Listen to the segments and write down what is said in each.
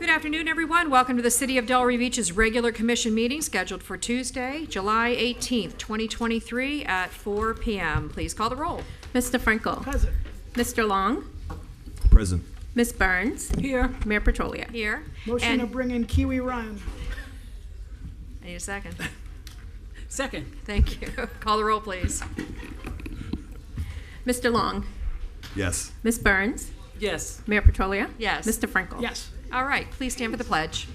Good afternoon, everyone. Welcome to the City of Delray Beach's regular commission meeting scheduled for Tuesday, July 18th, 2023 at 4 p.m. Please call the roll. Mr. Frankel. Present. Mr. Long. Present. Ms. Burns. Here. Mayor Petrolia. Here. Motion to bring in Kiwi Ryan. I need a second. Second. Thank you. Call the roll, please. Mr. Long. Yes. Ms. Burns. Yes. Mayor Petrolia. Yes. Mr. Frankel. Yes. All right, please stand for the pledge.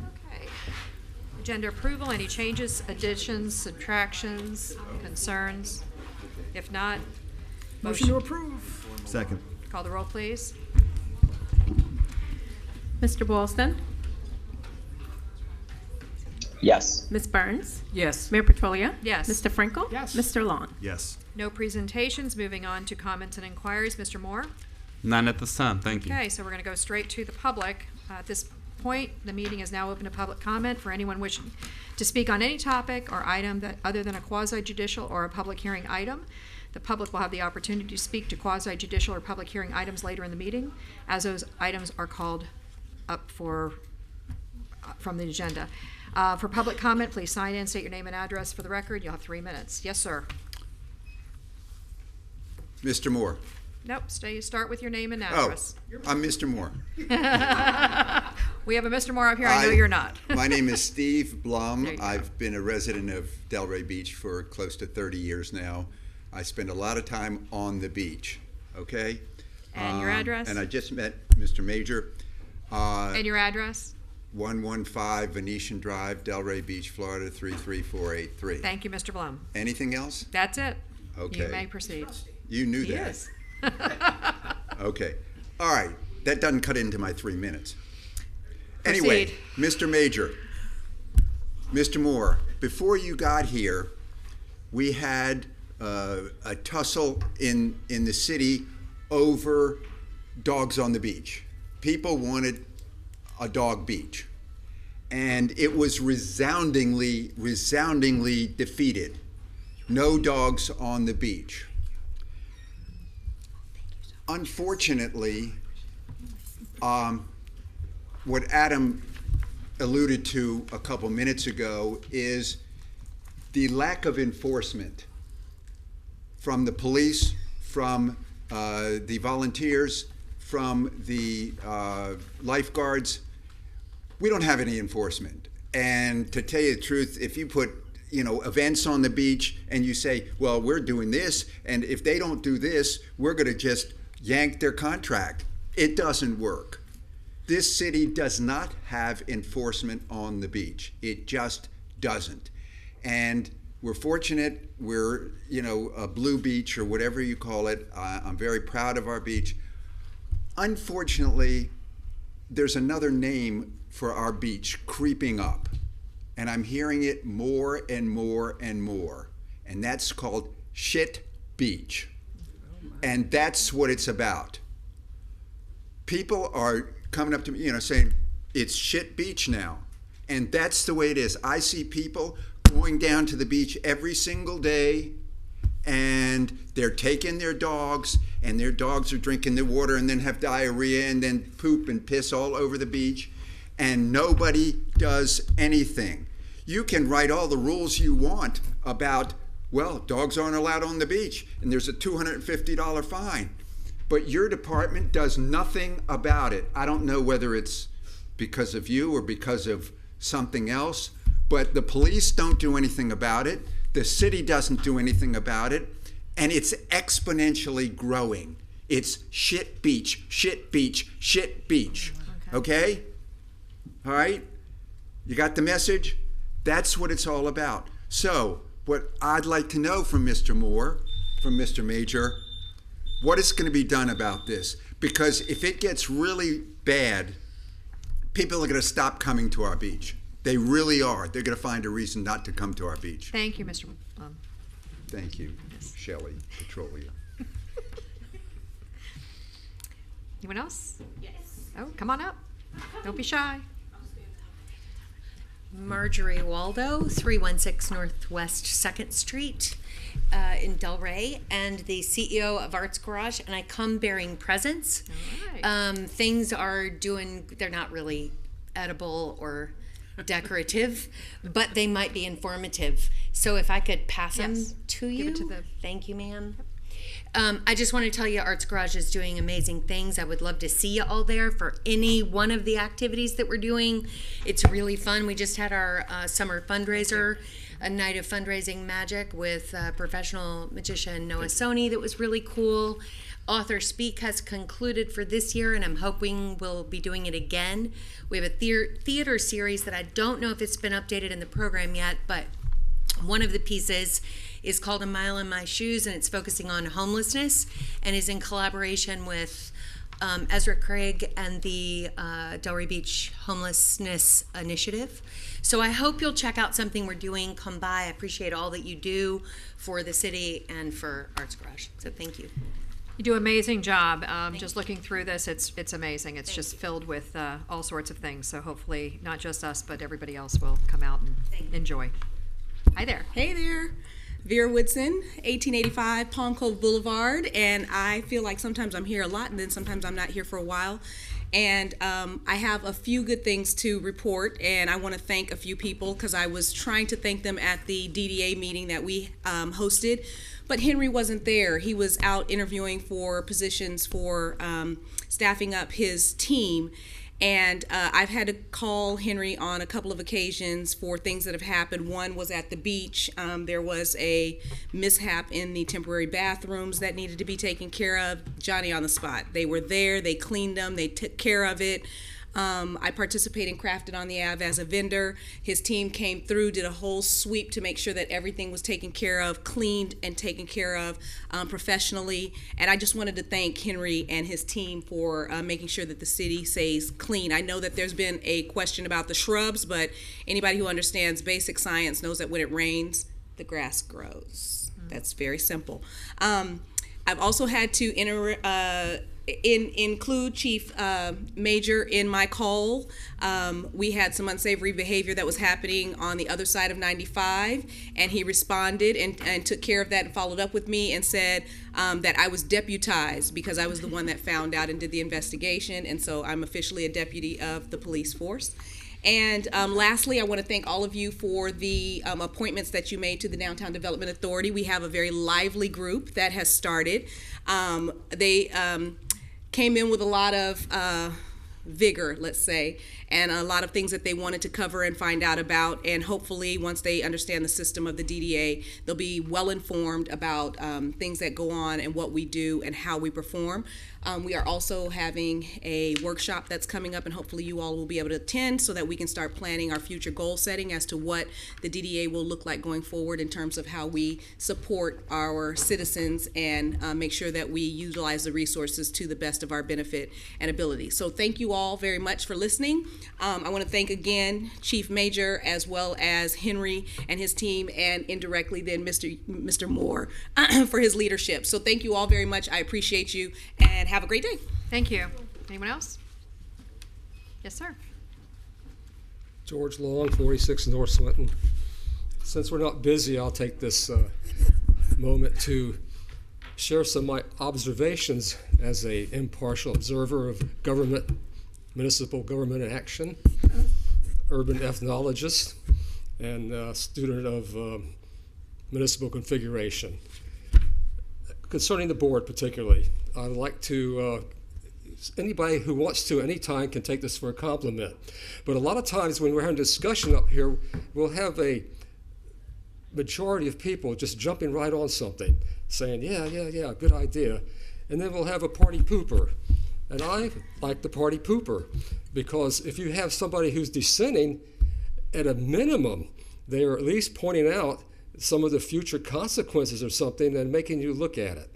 Okay. Agenda approval, any changes, additions, subtractions, concerns? If not, Motion to approve. Second. call the roll, please. Mr. Boylston. Yes. Ms. Burns. Yes. Mayor Petrolia. Yes. Mr. Frankel. Yes. Mr. Long. Yes. No presentations. Moving on to comments and inquiries. Mr. Moore? None at this time, thank you. Okay, so we're going to go straight to the public. At this point, the meeting is now open to public comment for anyone wishing to speak on any topic or item that other than a quasi-judicial or a public hearing item. The public will have the opportunity to speak to quasi-judicial or public hearing items later in the meeting, as those items are called up for from the agenda. For public comment, please sign in, state your name and address for the record. You'll have 3 minutes. Yes, sir. Mr. Moore. Nope, start with your name and Oh, address. I'm Mr. Moore. We have a Mr. Moore up here. I know you're not. My name is Steve Blum. There you go. I've been a resident of Delray Beach for close to 30 years now. I spend a lot of time on the beach, okay? And your address? And I just met Mr. Major. And your address? 115 Venetian Drive, Delray Beach, Florida, 33483. Thank you, Mr. Blum. Anything else? That's it. Okay. You may proceed. You knew that. Yes. Okay. All right. That doesn't cut into my 3 minutes. Anyway, Proceed. Mr. Major, Mr. Moore, before you got here, we had a tussle in the city over dogs on the beach. People wanted a dog beach. And it was resoundingly defeated. No dogs on the beach. Unfortunately, what Adam alluded to a couple minutes ago is the lack of enforcement from the police, from the volunteers, from the lifeguards. We don't have any enforcement. And to tell you the truth, if you put events on the beach and you say, well, we're doing this, and if they don't do this, we're going to just yank their contract. It doesn't work. This city does not have enforcement on the beach. It just doesn't. And we're fortunate. We're, a blue beach or whatever you call it. I'm very proud of our beach. Unfortunately, there's another name for our beach creeping up. And I'm hearing it more and more and more. And that's called Shit Beach. And that's what it's about. People are coming up to me, saying, it's Shit Beach now. And that's the way it is. I see people going down to the beach every single day, and they're taking their dogs, and their dogs are drinking the water and then have diarrhea and then poop and piss all over the beach, and nobody does anything. You can write all the rules you want about, well, dogs aren't allowed on the beach, and there's a $250 fine. But your department does nothing about it. I don't know whether it's because of you or because of something else, but the police don't do anything about it. The city doesn't do anything about it, and it's exponentially growing. It's Shit Beach, Shit Beach, Shit Beach. Okay? All right? You got the message? That's what it's all about. So, what I'd like to know from Mr. Moore, from Mr. Major, what is going to be done about this? Because if it gets really bad, people are going to stop coming to our beach. They really are. They're going to find a reason not to come to our beach. Thank you, Mr. Blum. Thank you, Shelley Petrolia. Anyone else? Yes. Oh, come on up. Don't be shy. Marjorie Waldo, 316 Northwest 2nd Street in Delray, and the CEO of Arts Garage, and I come bearing presents. All right. Things are they're not really edible or decorative, but they might be informative. So if I could pass them Yes. to Give you. it to the- Thank you, ma'am. I just want to tell you, Arts Garage is doing amazing things. I would love to see you all there for any one of the activities that we're doing. It's really fun. We just had our summer fundraiser, a night of fundraising magic with professional magician Noah Sony that was really cool. Author Speak has concluded for this year, and I'm hoping we'll be doing it again. We have a theater series that I don't know if it's been updated in the program yet, but one of the pieces is called A Mile in My Shoes, and it's focusing on homelessness and is in collaboration with Ezra Craig and the Delray Beach Homelessness Initiative. So I hope you'll check out something we're doing. Come by. I appreciate all that you do for the city and for Arts Garage. So thank you. You do an amazing job. Just looking through this, it's amazing. It's just filled with all sorts of things. So hopefully, not just us, but everybody else will come out and enjoy. Hi there. Hey there, Vera Woodson, 1885 Palm Cove Boulevard, and I feel like sometimes I'm here a lot and then sometimes I'm not here for a while. And I have a few good things to report, and I want to thank a few people because I was trying to thank them at the DDA meeting that we hosted, but Henry wasn't there. He was out interviewing for positions for staffing up his team. And I've had to call Henry on a couple of occasions for things that have happened. One was at the beach. There was a mishap in the temporary bathrooms that needed to be taken care of. Johnny on the spot. They were there. They cleaned them. They took care of it. I participated in Crafted on the Ave as a vendor. His team came through, did a whole sweep to make sure that everything was taken care of, cleaned and taken care of professionally. And I just wanted to thank Henry and his team for making sure that the city stays clean. I know that there's been a question about the shrubs, but anybody who understands basic science knows that when it rains, the grass grows. That's very simple. I've also had to include Chief Major in my call. We had some unsavory behavior that was happening on the other side of 95, and he responded and took care of that and followed up with me and said that I was deputized because I was the one that found out and did the investigation, and so I'm officially a deputy of the police force. And lastly, I want to thank all of you for the appointments that you made to the Downtown Development Authority. We have a very lively group that has started. They came in with a lot of vigor, let's say, and a lot of things that they wanted to cover and find out about. And hopefully, once they understand the system of the DDA, they'll be well informed about things that go on and what we do and how we perform. We are also having a workshop that's coming up, and hopefully you all will be able to attend so that we can start planning our future goal setting as to what the DDA will look like going forward in terms of how we support our citizens and make sure that we utilize the resources to the best of our benefit and ability. So thank you all very much for listening. I want to thank again Chief Major as well as Henry and his team, and indirectly then Mr. Moore for his leadership. So thank you all very much. I appreciate you, and have a great day. Thank you. Anyone else? Yes, sir. George Long, 46 North Swinton. Since we're not busy, I'll take this moment to share some of my observations as an impartial observer of government, municipal government in action, urban ethnologist, and student of municipal configuration. Concerning the board particularly, I'd like to, anybody who wants to anytime can take this for a compliment, but a lot of times when we're having a discussion up here, we'll have a majority of people just jumping right on something, saying, yeah, good idea, and then we'll have a party pooper. And I like the party pooper, because if you have somebody who's dissenting, at a minimum, they are at least pointing out some of the future consequences or something and making you look at it.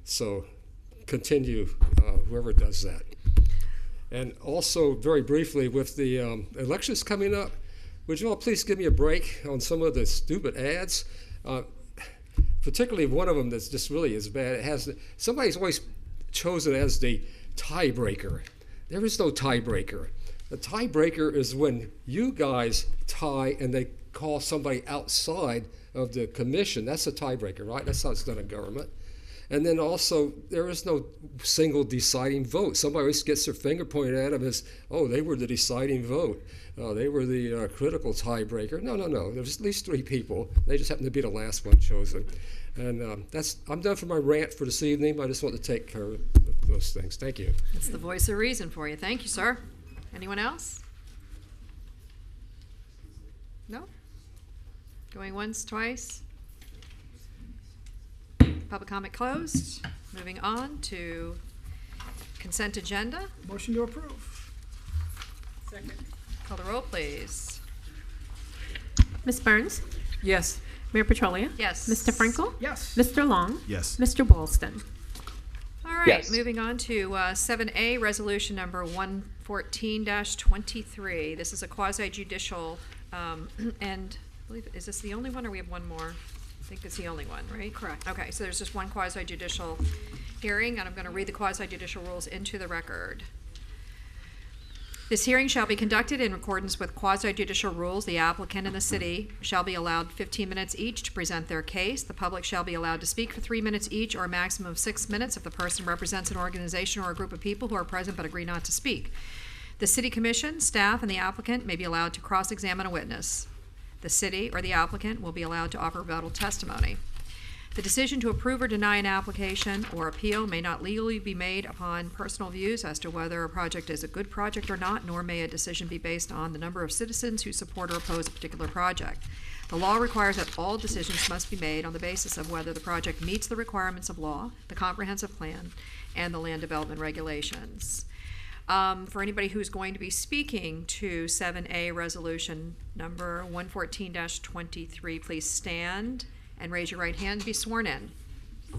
So continue, whoever does that. And also, very briefly, with the elections coming up, would you all please give me a break on some of the stupid ads? Particularly one of them that's just really as bad. It has, somebody's always chosen as the tiebreaker. There is no tiebreaker. The tiebreaker is when you guys tie and they call somebody outside of the commission. That's a tiebreaker, right? That's how it's done in government. And then also, there is no single deciding vote. Somebody always gets their finger pointed at them as, oh, they were the deciding vote. They were the critical tiebreaker. No. There's at least 3 people. They just happen to be the last one chosen. And I'm done for my rant for this evening. I just want to take care of those things. Thank you. That's the voice of reason for you. Thank you, sir. Anyone else? No? Going once, twice? Public comment closed. Moving on to consent agenda. Motion to approve. Second. Call the roll, please. Ms. Burns? Yes. Mayor Petrolia? Yes. Mr. Frankel? Yes. Mr. Long? Yes. Mr. Boylston? All right, moving on to 7A, resolution number 114-23. This is a quasi-judicial, and I believe, is this the only one, or we have one more? I think it's the only one, right? Correct. Okay, so there's just one quasi-judicial hearing, and I'm going to read the quasi-judicial rules into the record. This hearing shall be conducted in accordance with quasi-judicial rules. The applicant and the city shall be allowed 15 minutes each to present their case. The public shall be allowed to speak for 3 minutes each, or a maximum of 6 minutes if the person represents an organization or a group of people who are present but agree not to speak. The city commission, staff, and the applicant may be allowed to cross-examine a witness. The city or the applicant will be allowed to offer rebuttal testimony. The decision to approve or deny an application or appeal may not legally be made upon personal views as to whether a project is a good project or not, nor may a decision be based on the number of citizens who support or oppose a particular project. The law requires that all decisions must be made on the basis of whether the project meets the requirements of law, the comprehensive plan, and the land development regulations. For anybody who's going to be speaking to 7A resolution number 114-23, please stand and raise your right hand to be sworn in. By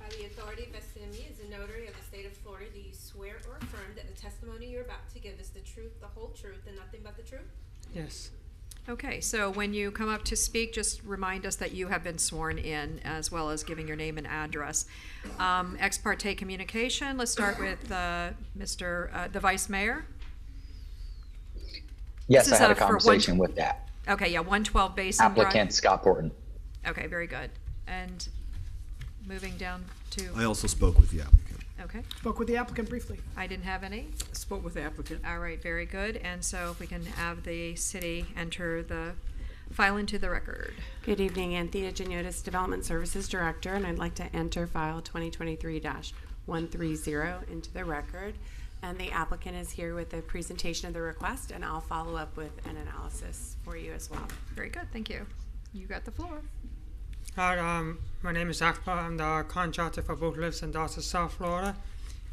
the authority vested in me as a notary of the state of Florida, do you swear or affirm that the testimony you're about to give is the truth, the whole truth, and nothing but the truth? Yes. Okay, so when you come up to speak, just remind us that you have been sworn in, as well as giving your name and address. Ex parte communication, let's start with the Vice Mayor. Yes, This I is, had a for conversation with that Okay, yeah, 112 Basin Drive. applicant, Scott Porton. Okay, very good. And moving down to, I also spoke with the applicant. okay, Spoke with the applicant briefly. I didn't have any. Spoke with the applicant. All right, very good. And so if we can have the city enter the file into the record. Good evening, Anthea Geniotis, Development Services Director, and I'd like to enter file 2023-130 into the record. And the applicant is here with a presentation of the request, and I'll follow up with an analysis for you as well. Very good, thank you. You got the floor. Hi, my name is Akbar. I'm the contractor for both Lifts and Doctors South Florida.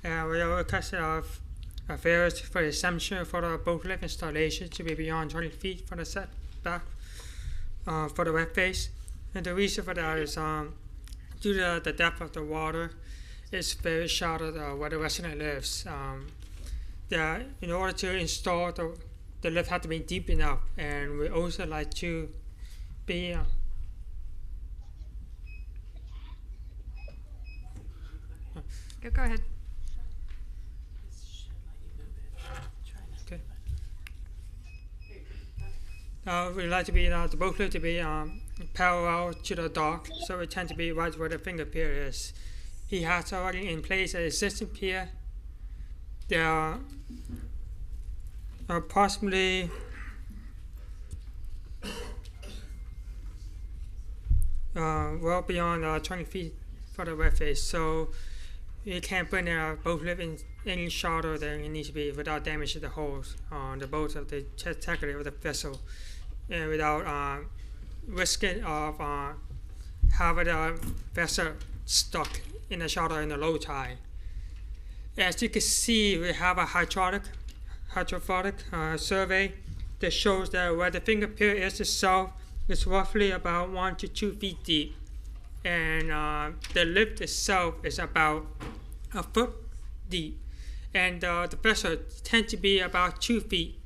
We are requesting of variance for the exemption for the boat lift installation to be beyond 20 feet from the setback for the wet face. And the reason for that is due to the depth of the water, it's very shallow where the resident lives. In order to install the lift had to be deep enough, and we also like to be Go ahead. Okay. We like to be the boat lift to be parallel to the dock, so it tends to be right where the finger pier is. He has already in place an existing pier. There are approximately well beyond 20 feet for the wet face, so you can't bring a boat lift in any shorter than it needs to be without damage to the hulls on the boat of the integrity of the vessel, and without risking of having the vessel stuck in the shorter in the low tide. As you can see, we have a hydraulic survey that shows that where the finger pier is itself is roughly about 1 to 2 feet deep, and the lift itself is about a foot deep, and the vessel tends to be about 2 feet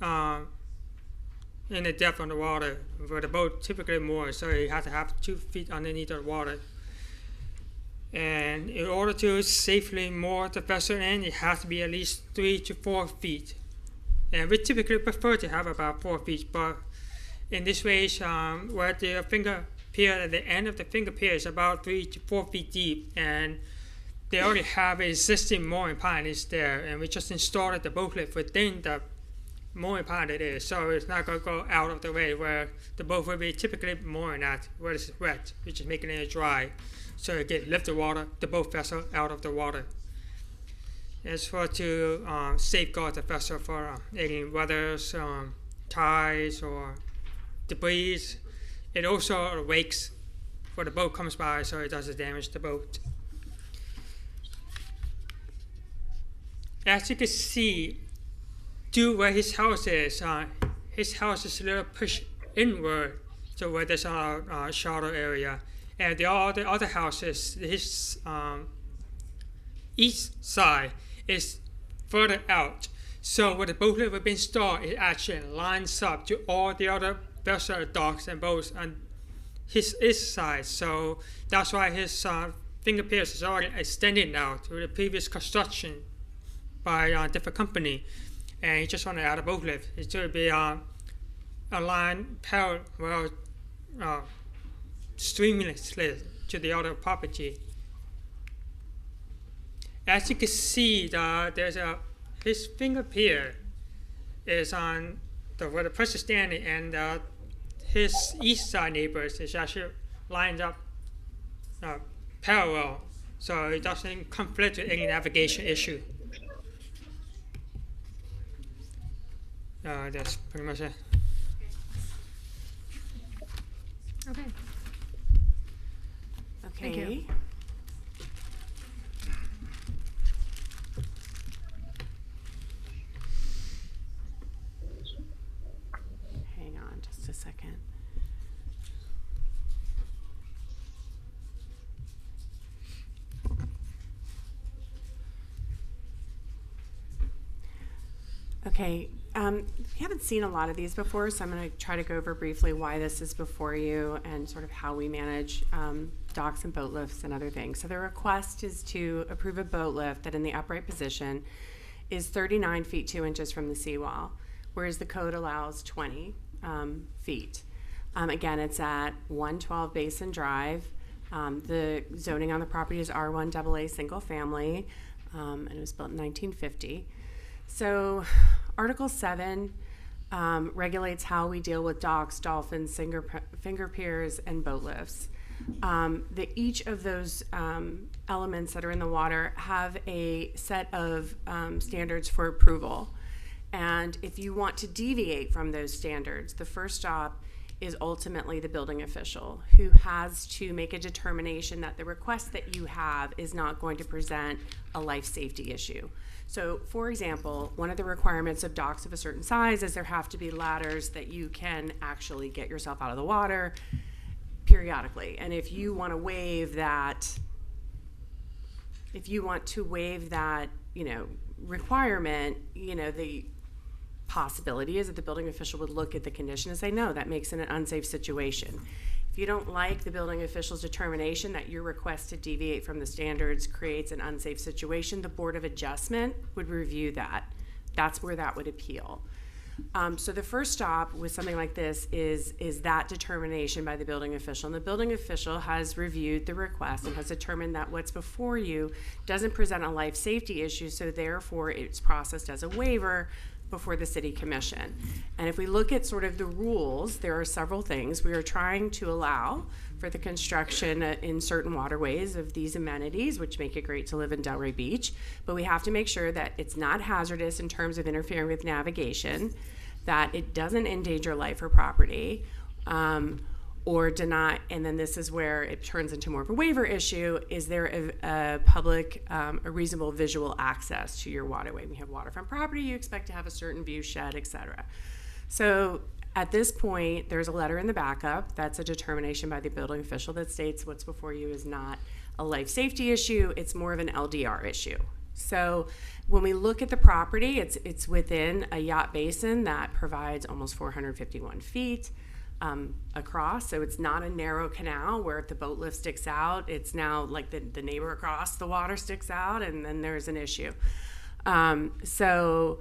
in the depth of the water, where the boat typically moors, so you have to have 2 feet underneath the water. And in order to safely moor the vessel in, it has to be at least 3 to 4 feet. And we typically prefer to have about 4 feet, but in this case, where the finger pier at the end of the finger pier is about 3 to 4 feet deep, and they already have an existing mooring pinions there, and we just installed the boat lift within the mooring pond it is, so it's not going to go out of the way where the boat will be typically mooring at where it's wet. We're just making it dry, so it can lift the boat vessel out of the water. As for to safeguard the vessel for any weathers, tides, or debris, it also wakes when the boat comes by, so it doesn't damage the boat. As you can see, due where his house is a little pushed inward to where there's a shallow area, and the other houses, his east side is further out. So where the boat lift will be installed, it actually lines up to all the other vessel docks and boats on his east side. So that's why his finger piers is already extended now to the previous construction by a different company. And he just want to add a boat lift. It should be a line parallel, streamlessly to the other property. As you can see, his finger pier is on where the press is standing, and his east side neighbors is actually lined up parallel, so it doesn't conflict with any navigation issue. That's pretty much it. Okay. Okay. Thank you. Hang on just a second. Okay, we haven't seen a lot of these before, so I'm going to try to go over briefly why this is before you and sort of how we manage docks and boat lifts and other things. So the request is to approve a boat lift that in the upright position is 39 feet 2 inches from the seawall, whereas the code allows 20 feet. Again, it's at 112 Basin Drive. The zoning on the property is R1 AA single family, and it was built in 1950. So Article 7 regulates how we deal with docks, dolphins, finger piers, and boat lifts. Each of those elements that are in the water have a set of standards for approval. And if you want to deviate from those standards, the first stop is ultimately the building official, who has to make a determination that the request that you have is not going to present a life safety issue. So, for example, one of the requirements of docks of a certain size is there have to be ladders that you can actually get yourself out of the water periodically. And if you want to waive that, requirement, the possibility is that the building official would look at the condition and say, no, that makes it an unsafe situation. If you don't like the building official's determination that your request to deviate from the standards creates an unsafe situation, the Board of Adjustment would review that. That's where that would appeal. So the first stop with something like this is that determination by the building official. And the building official has reviewed the request and has determined that what's before you doesn't present a life safety issue, so therefore it's processed as a waiver before the City Commission. And if we look at sort of the rules, there are several things. We are trying to allow for the construction in certain waterways of these amenities, which make it great to live in Delray Beach, but we have to make sure that it's not hazardous in terms of interfering with navigation, that it doesn't endanger life or property, or deny, and then this is where it turns into more of a waiver issue, is there a public, a reasonable visual access to your waterway? When you have waterfront property, you expect to have a certain view shed, etc. So at this point, there's a letter in the backup that's a determination by the building official that states what's before you is not a life safety issue, it's more of an LDR issue. So when we look at the property, it's within a yacht basin that provides almost 451 feet. across. So it's not a narrow canal where if the boat lift sticks out, it's now like the neighbor across the water sticks out, and then there's an issue. So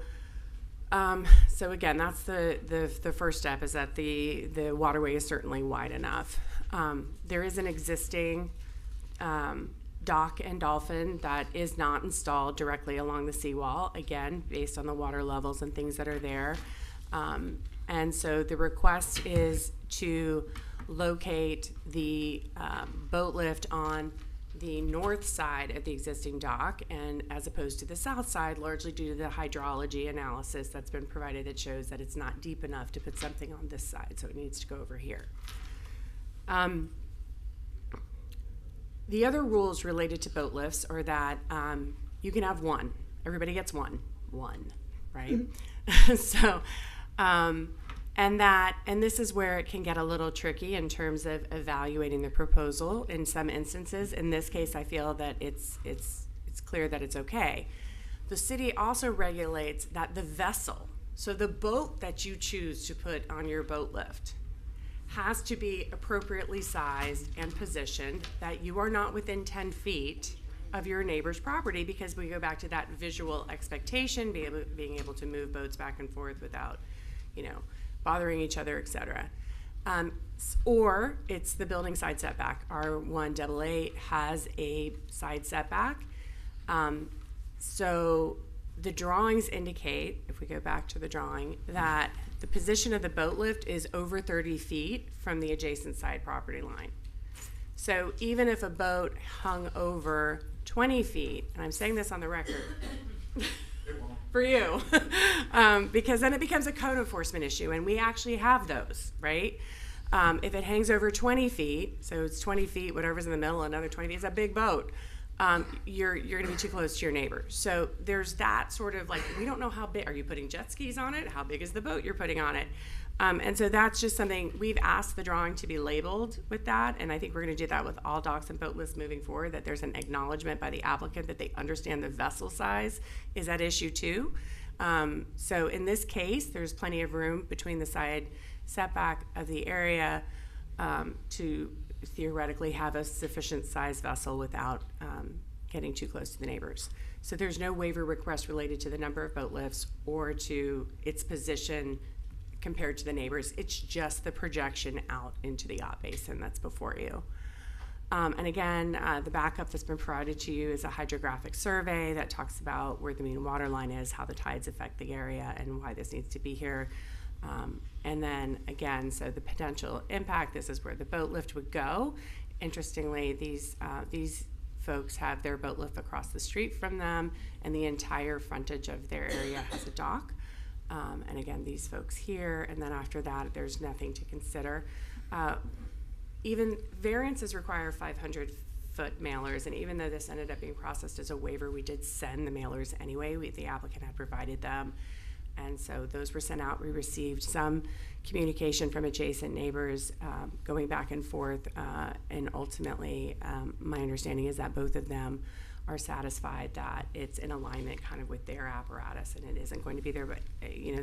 again, that's the first step, is that the waterway is certainly wide enough. There is an existing dock and dolphin that is not installed directly along the seawall, again, based on the water levels and things that are there. And so the request is to locate the boat lift on the north side of the existing dock, and as opposed to the south side, largely due to the hydrology analysis that's been provided that shows that it's not deep enough to put something on this side, so it needs to go over here. The other rules related to boat lifts are that you can have one. Everybody gets one, right? So, and this is where it can get a little tricky in terms of evaluating the proposal in some instances. In this case, I feel that it's clear that it's okay. The city also regulates that the vessel, so the boat that you choose to put on your boat lift, has to be appropriately sized and positioned, that you are not within 10 feet of your neighbor's property, because we go back to that visual expectation, being able to move boats back and forth without, bothering each other, etc. Or it's the building side setback. R1AA has a side setback. So the drawings indicate, if we go back to the drawing, that the position of the boat lift is over 30 feet from the adjacent side property line. So even if a boat hung over 20 feet, and I'm saying this on the record for you, because then it becomes a code enforcement issue, and we actually have those, right? If it hangs over 20 feet, so it's 20 feet, whatever's in the middle, another 20 feet, it's a big boat. You're going to be too close to your neighbor. So there's that sort of like, we don't know how big, are you putting jet skis on it? How big is the boat you're putting on it? And so that's just something, we've asked the drawing to be labeled with that, and I think we're going to do that with all docks and boat lifts moving forward, that there's an acknowledgement by the applicant that they understand the vessel size is at issue too. So in this case, there's plenty of room between the side setback of the area to theoretically have a sufficient size vessel without getting too close to the neighbors. So there's no waiver request related to the number of boat lifts or to its position compared to the neighbors. It's just the projection out into the yacht basin that's before you. And again, the backup that's been provided to you is a hydrographic survey that talks about where the mean water line is, how the tides affect the area, and why this needs to be here. And then again, so the potential impact, this is where the boat lift would go. Interestingly, these folks have their boat lift across the street from them, and the entire frontage of their area has a dock. And again, these folks here, and then after that, there's nothing to consider. Even variances require 500-foot mailers, and even though this ended up being processed as a waiver, we did send the mailers anyway. The applicant had provided them. And so those were sent out. We received some communication from adjacent neighbors going back and forth. And ultimately, my understanding is that both of them are satisfied that it's in alignment kind of with their apparatus, and it isn't going to be there. But,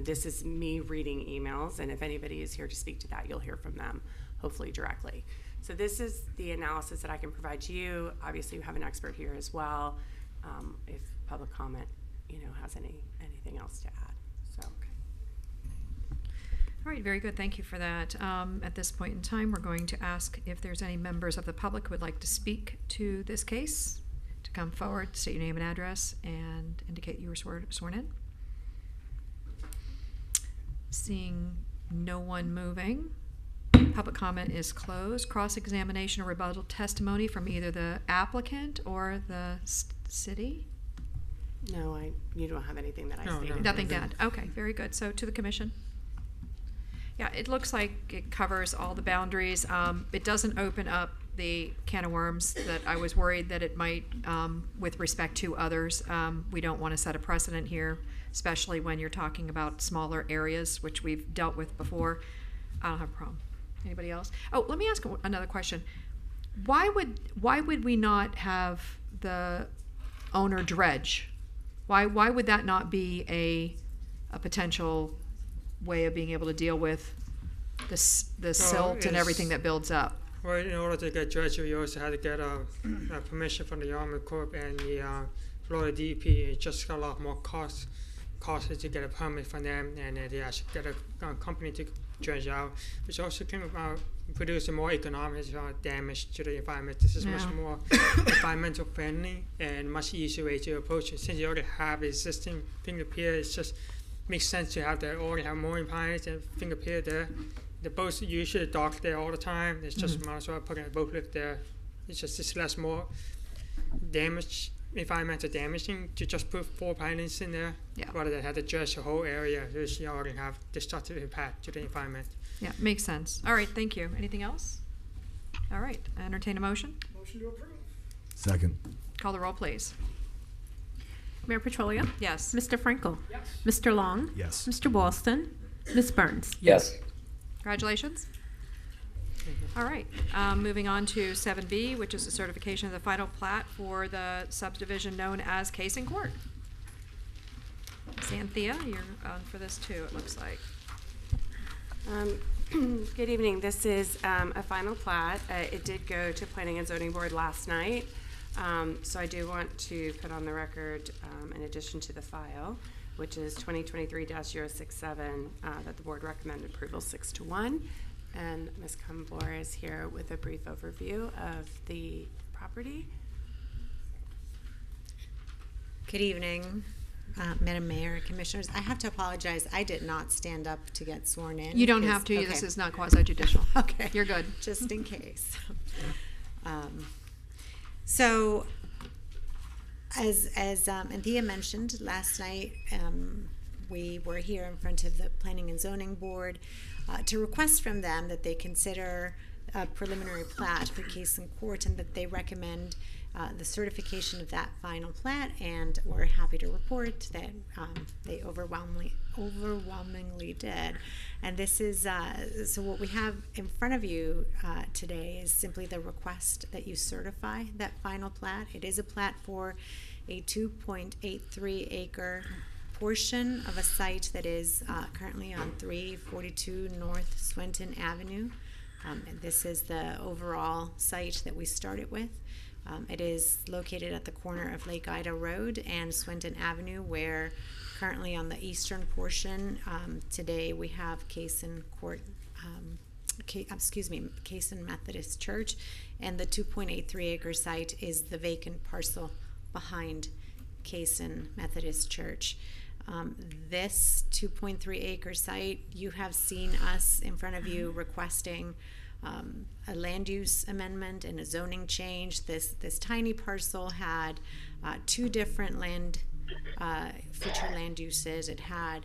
this is me reading emails. And if anybody is here to speak to that, you'll hear from them, hopefully directly. So this is the analysis that I can provide to you. Obviously, we have an expert here as well. If public comment, has anything else to add. So. All right, very good. Thank you for that. At this point in time, we're going to ask if there's any members of the public who would like to speak to this case, to come forward, state your name and address, and indicate you were sworn in. Seeing no one moving, public comment is closed. Cross-examination or rebuttal testimony from either the applicant or the city? No, you don't have anything that I stated. Nothing to add. Okay, very good. So to the commission. Yeah, it looks like it covers all the boundaries. It doesn't open up the can of worms that I was worried that it might with respect to others. We don't want to set a precedent here, especially when you're talking about smaller areas, which we've dealt with before. I don't have a problem. Anybody else? Oh, let me ask another question. Why would we not have the owner dredge? Why would that not be a potential way of being able to deal with the silt and everything that builds up. Well, in order to get dredged, we also had to get a permission from the Army Corps and the Florida DEP. It just got a lot more costly to get a permit from them, and they actually get a company to dredge out, which also can produce a more economic damage to the environment. This is much more environmental friendly and much easier way to approach it. Since you already have existing finger pier, it just makes sense to have that already have mooring pines and finger pier there. The boats usually dock there all the time. It's just might as well put a boat lift there. It's less more damage, environmental damaging to just put 4 pilings in there rather than have to dredge the whole area, which you already have destructive impact to the environment. Yeah, makes sense. All right, thank you. Anything else? All right, entertain a motion. Motion to approve. Second. Call the roll, please. Mayor Petrolia? Yes. Mr. Frankel? Yes. Mr. Long? Yes. Mr. Boylston? Ms. Burns? Yes. Congratulations. All right, moving on to 7B, which is the certification of the final plat for the subdivision known as Cason Court. Xanthia, you're on for this too, it looks like. Good evening. This is a final plat. It did go to Planning and Zoning Board last night, so I do want to put on the record, in addition to the file, which is 2023-067, that the board recommended approval 6-1. And Ms. Kumbor is here with a brief overview of the property. Good evening, Madam Mayor, Commissioners. I have to apologize. I did not stand up to get sworn in. You don't have to. Okay. This is not quasi-judicial. Okay. You're good. Just in case. So, as Anthea mentioned last night, we were here in front of the Planning and Zoning Board to request from them that they consider a preliminary plat for Cason Court and that they recommend the certification of that final plat, and we're happy to report that they overwhelmingly did. And this is so what we have in front of you today is simply the request that you certify that final plat. It is a plat for a 2.83 acre portion of a site that is currently on 342 North Swinton Avenue. And this is the overall site that we started with. It is located at the corner of Lake Ida Road and Swinton Avenue, where currently on the eastern portion, today we have Cason Court, Cason Methodist Church, and the 2.83 acre site is the vacant parcel behind Cason Methodist Church. This 2.3 acre site, you have seen us in front of you requesting a land use amendment and a zoning change. This tiny parcel had 2 different future land uses. It had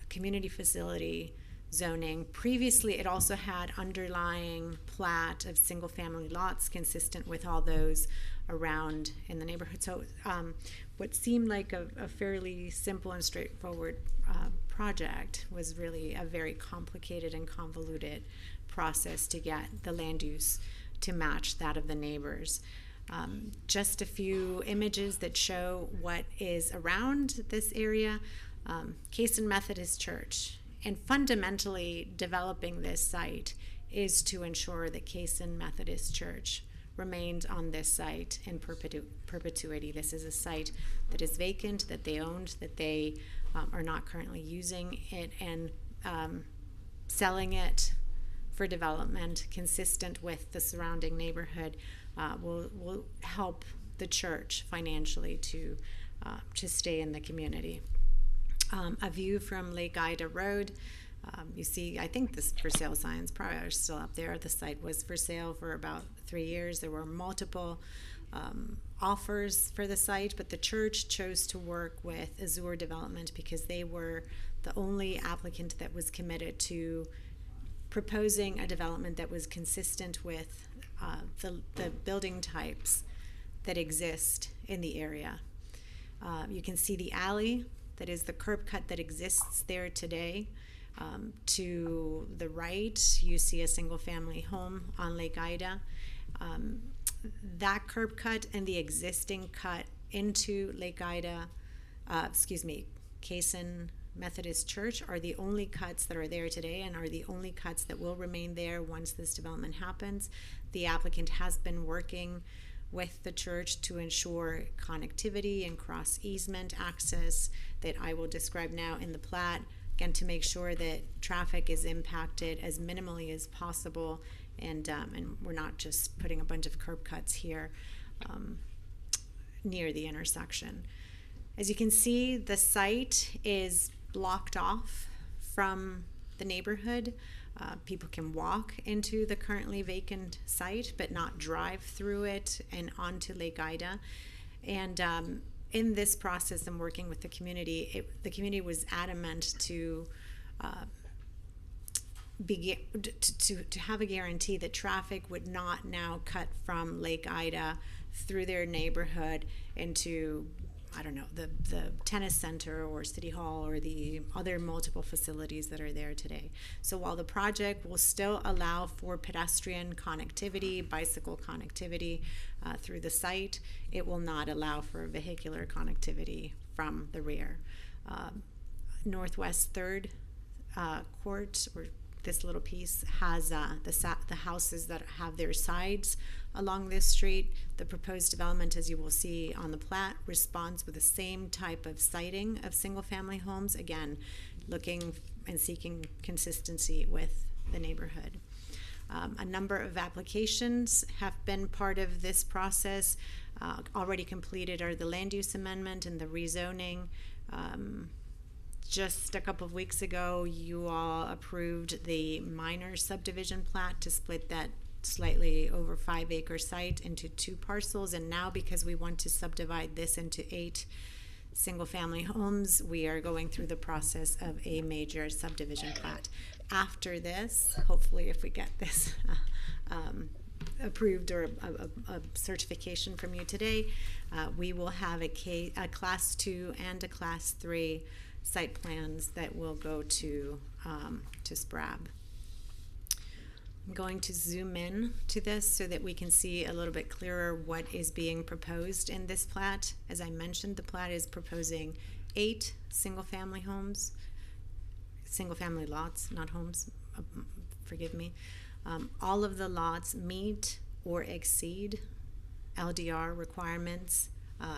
community facility zoning. Previously, it also had underlying plat of single family lots consistent with all those around in the neighborhood. So what seemed like a fairly simple and straightforward project was really a very complicated and convoluted process to get the land use to match that of the neighbors. Just a few images that show what is around this area. Cason Methodist Church. And fundamentally, developing this site is to ensure that Cason Methodist Church remained on this site in perpetuity. This is a site that is vacant, that they owned, that they are not currently using it, and selling it for development consistent with the surrounding neighborhood will help the church financially to stay in the community. A view from Lake Ida Road. You see, I think this for sale signs probably are still up there. The site was for sale for about 3 years. There were multiple offers for the site, but the church chose to work with Azure Development because they were the only applicant that was committed to proposing a development that was consistent with the building types that exist in the area. You can see the alley, that is the curb cut that exists there today. To the right, you see a single family home on Lake Ida. That curb cut and the existing cut into Lake Ida, Cason Methodist Church are the only cuts that are there today and are the only cuts that will remain there once this development happens. The applicant has been working with the church to ensure connectivity and cross easement access that I will describe now in the plat, again, to make sure that traffic is impacted as minimally as possible, and we're not just putting a bunch of curb cuts here near the intersection. As you can see, the site is blocked off from the neighborhood. People can walk into the currently vacant site, but not drive through it and onto Lake Ida. And in this process and working with the community, the community was adamant to have a guarantee that traffic would not now cut from Lake Ida through their neighborhood into, I don't know, the tennis center or City Hall or the other multiple facilities that are there today. So while the project will still allow for pedestrian connectivity, bicycle connectivity through the site, it will not allow for vehicular connectivity from the rear. Northwest 3rd Court, or this little piece, has the houses that have their sides along this street. The proposed development, as you will see on the plat, responds with the same type of siting of single-family homes, again, looking and seeking consistency with the neighborhood. A number of applications have been part of this process. Already completed are the land use amendment and the rezoning. Just a couple of weeks ago, you all approved the minor subdivision plat to split that slightly over 5-acre site into 2 parcels. And now, because we want to subdivide this into 8 single-family homes, we are going through the process of a major subdivision plat. After this, hopefully, if we get this approved or a certification from you today, we will have a Class 2 and a Class 3 site plans that will go to SPRAB. I'm going to zoom in to this so that we can see a little bit clearer what is being proposed in this plat. As I mentioned, the plat is proposing 8 single-family homes, single-family lots, not homes, forgive me. All of the lots meet or exceed LDR requirements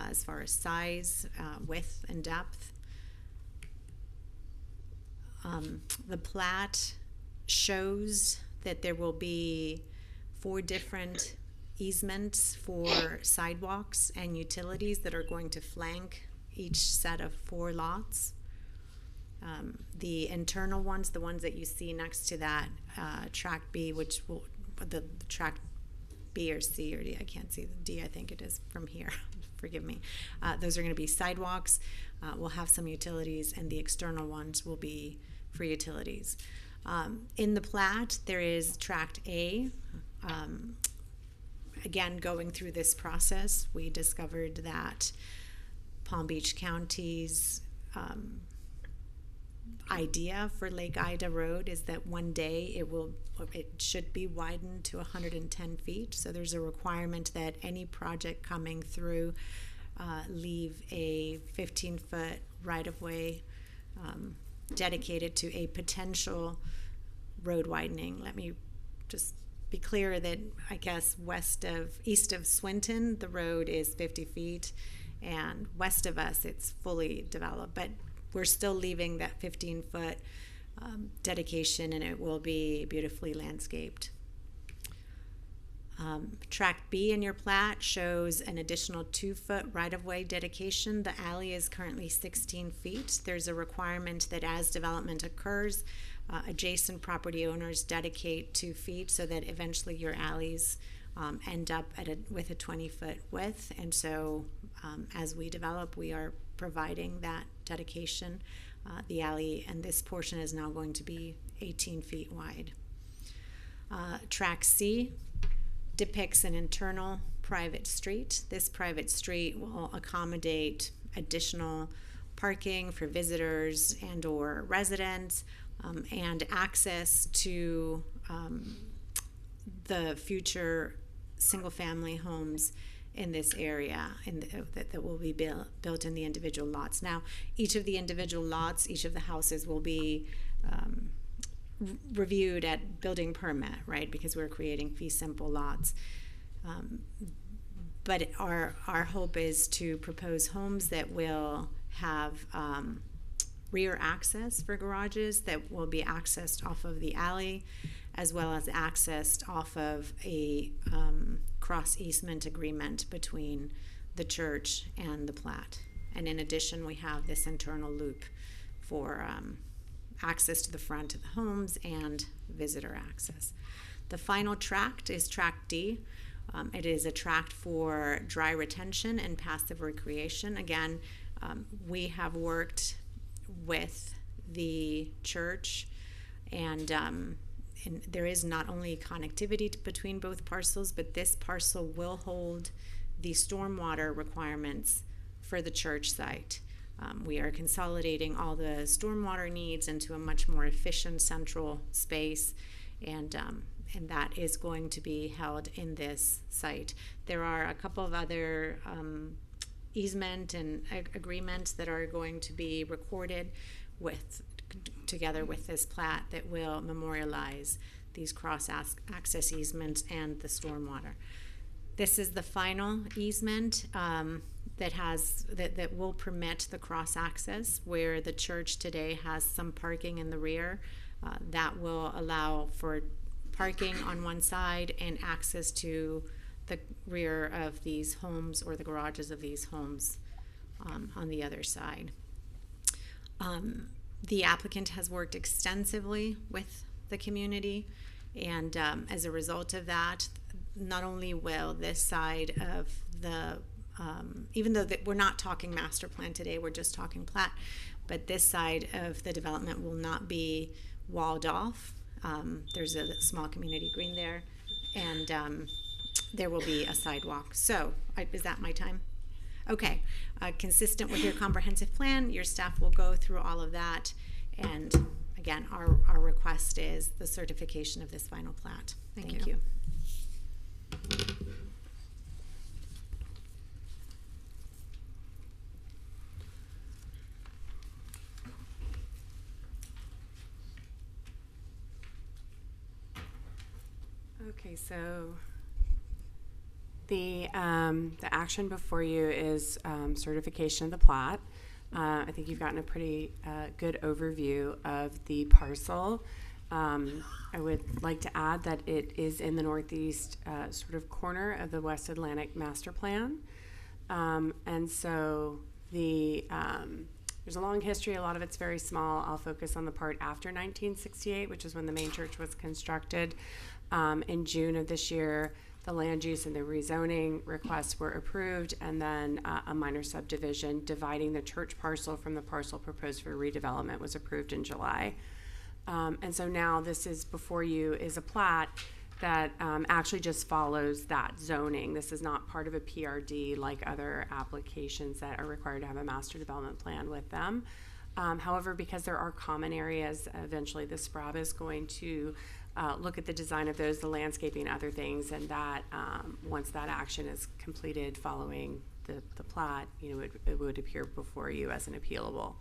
as far as size, width, and depth. The plat shows that there will be 4 different easements for sidewalks and utilities that are going to flank each set of 4 lots. The internal ones, the ones that you see next to that track B, which will, the track B or C or D, I can't see the D, I think it is from here, forgive me. Those are going to be sidewalks. We'll have some utilities, and the external ones will be for utilities. In the plat, there is tract A. Again, going through this process, we discovered that Palm Beach County's idea for Lake Ida Road is that one day it should be widened to 110 feet. So there's a requirement that any project coming through leave a 15-foot right-of-way dedicated to a potential road widening. Let me just be clear that I guess east of Swinton, the road is 50 feet, and west of us, it's fully developed. But we're still leaving that 15-foot dedication, and it will be beautifully landscaped. Tract B in your plat shows an additional 2-foot right-of-way dedication. The alley is currently 16 feet. There's a requirement that as development occurs, adjacent property owners dedicate 2 feet so that eventually your alleys end up with a 20-foot width. And so as we develop, we are providing that dedication. The alley and this portion is now going to be 18 feet wide. Tract C depicts an internal private street. This private street will accommodate additional parking for visitors and or residents, and access to the future single-family homes in this area that will be built in the individual lots. Now, each of the individual lots, each of the houses will be reviewed at building permit, right? Because we're creating fee simple lots. But our hope is to propose homes that will have rear access for garages that will be accessed off of the alley, as well as accessed off of a cross easement agreement between the church and the plat. And in addition, we have this internal loop for access to the front of the homes and visitor access. The final tract is Tract D. It is a tract for dry retention and passive recreation. Again, we have worked with the church, and there is not only connectivity between both parcels, but this parcel will hold the stormwater requirements for the church site. We are consolidating all the stormwater needs into a much more efficient central space, and that is going to be held in this site. There are a couple of other easement and agreements that are going to be recorded together with this plat that will memorialize these cross-access easements and the stormwater. This is the final easement that will permit the cross-access, where the church today has some parking in the rear. That will allow for parking on one side and access to the rear of these homes or the garages of these homes on the other side. The applicant has worked extensively with the community, and as a result of that, not only will this side of the even though we're not talking master plan today, we're just talking plat, but this side of the development will not be walled off. There's a small community green there, and there will be a sidewalk. So, is that my time? Okay. Consistent with your comprehensive plan, your staff will go through all of that, and again, our request is the certification of this final plat. Thank you. Okay, so the action before you is certification of the plat. I think you've gotten a pretty good overview of the parcel. I would like to add that it is in the northeast sort of corner of the West Atlantic Master Plan. And so there's a long history. A lot of it's very small. I'll focus on the part after 1968, which is when the main church was constructed. In June of this year, the land use and the rezoning requests were approved, and then a minor subdivision dividing the church parcel from the parcel proposed for redevelopment was approved in July. And so now this is before you is a plat that actually just follows that zoning. This is not part of a PRD like other applications that are required to have a master development plan with them. However, because there are common areas, eventually the SPRAB is going to look at the design of those, the landscaping, other things, and that once that action is completed following the plat, it would appear before you as an appealable.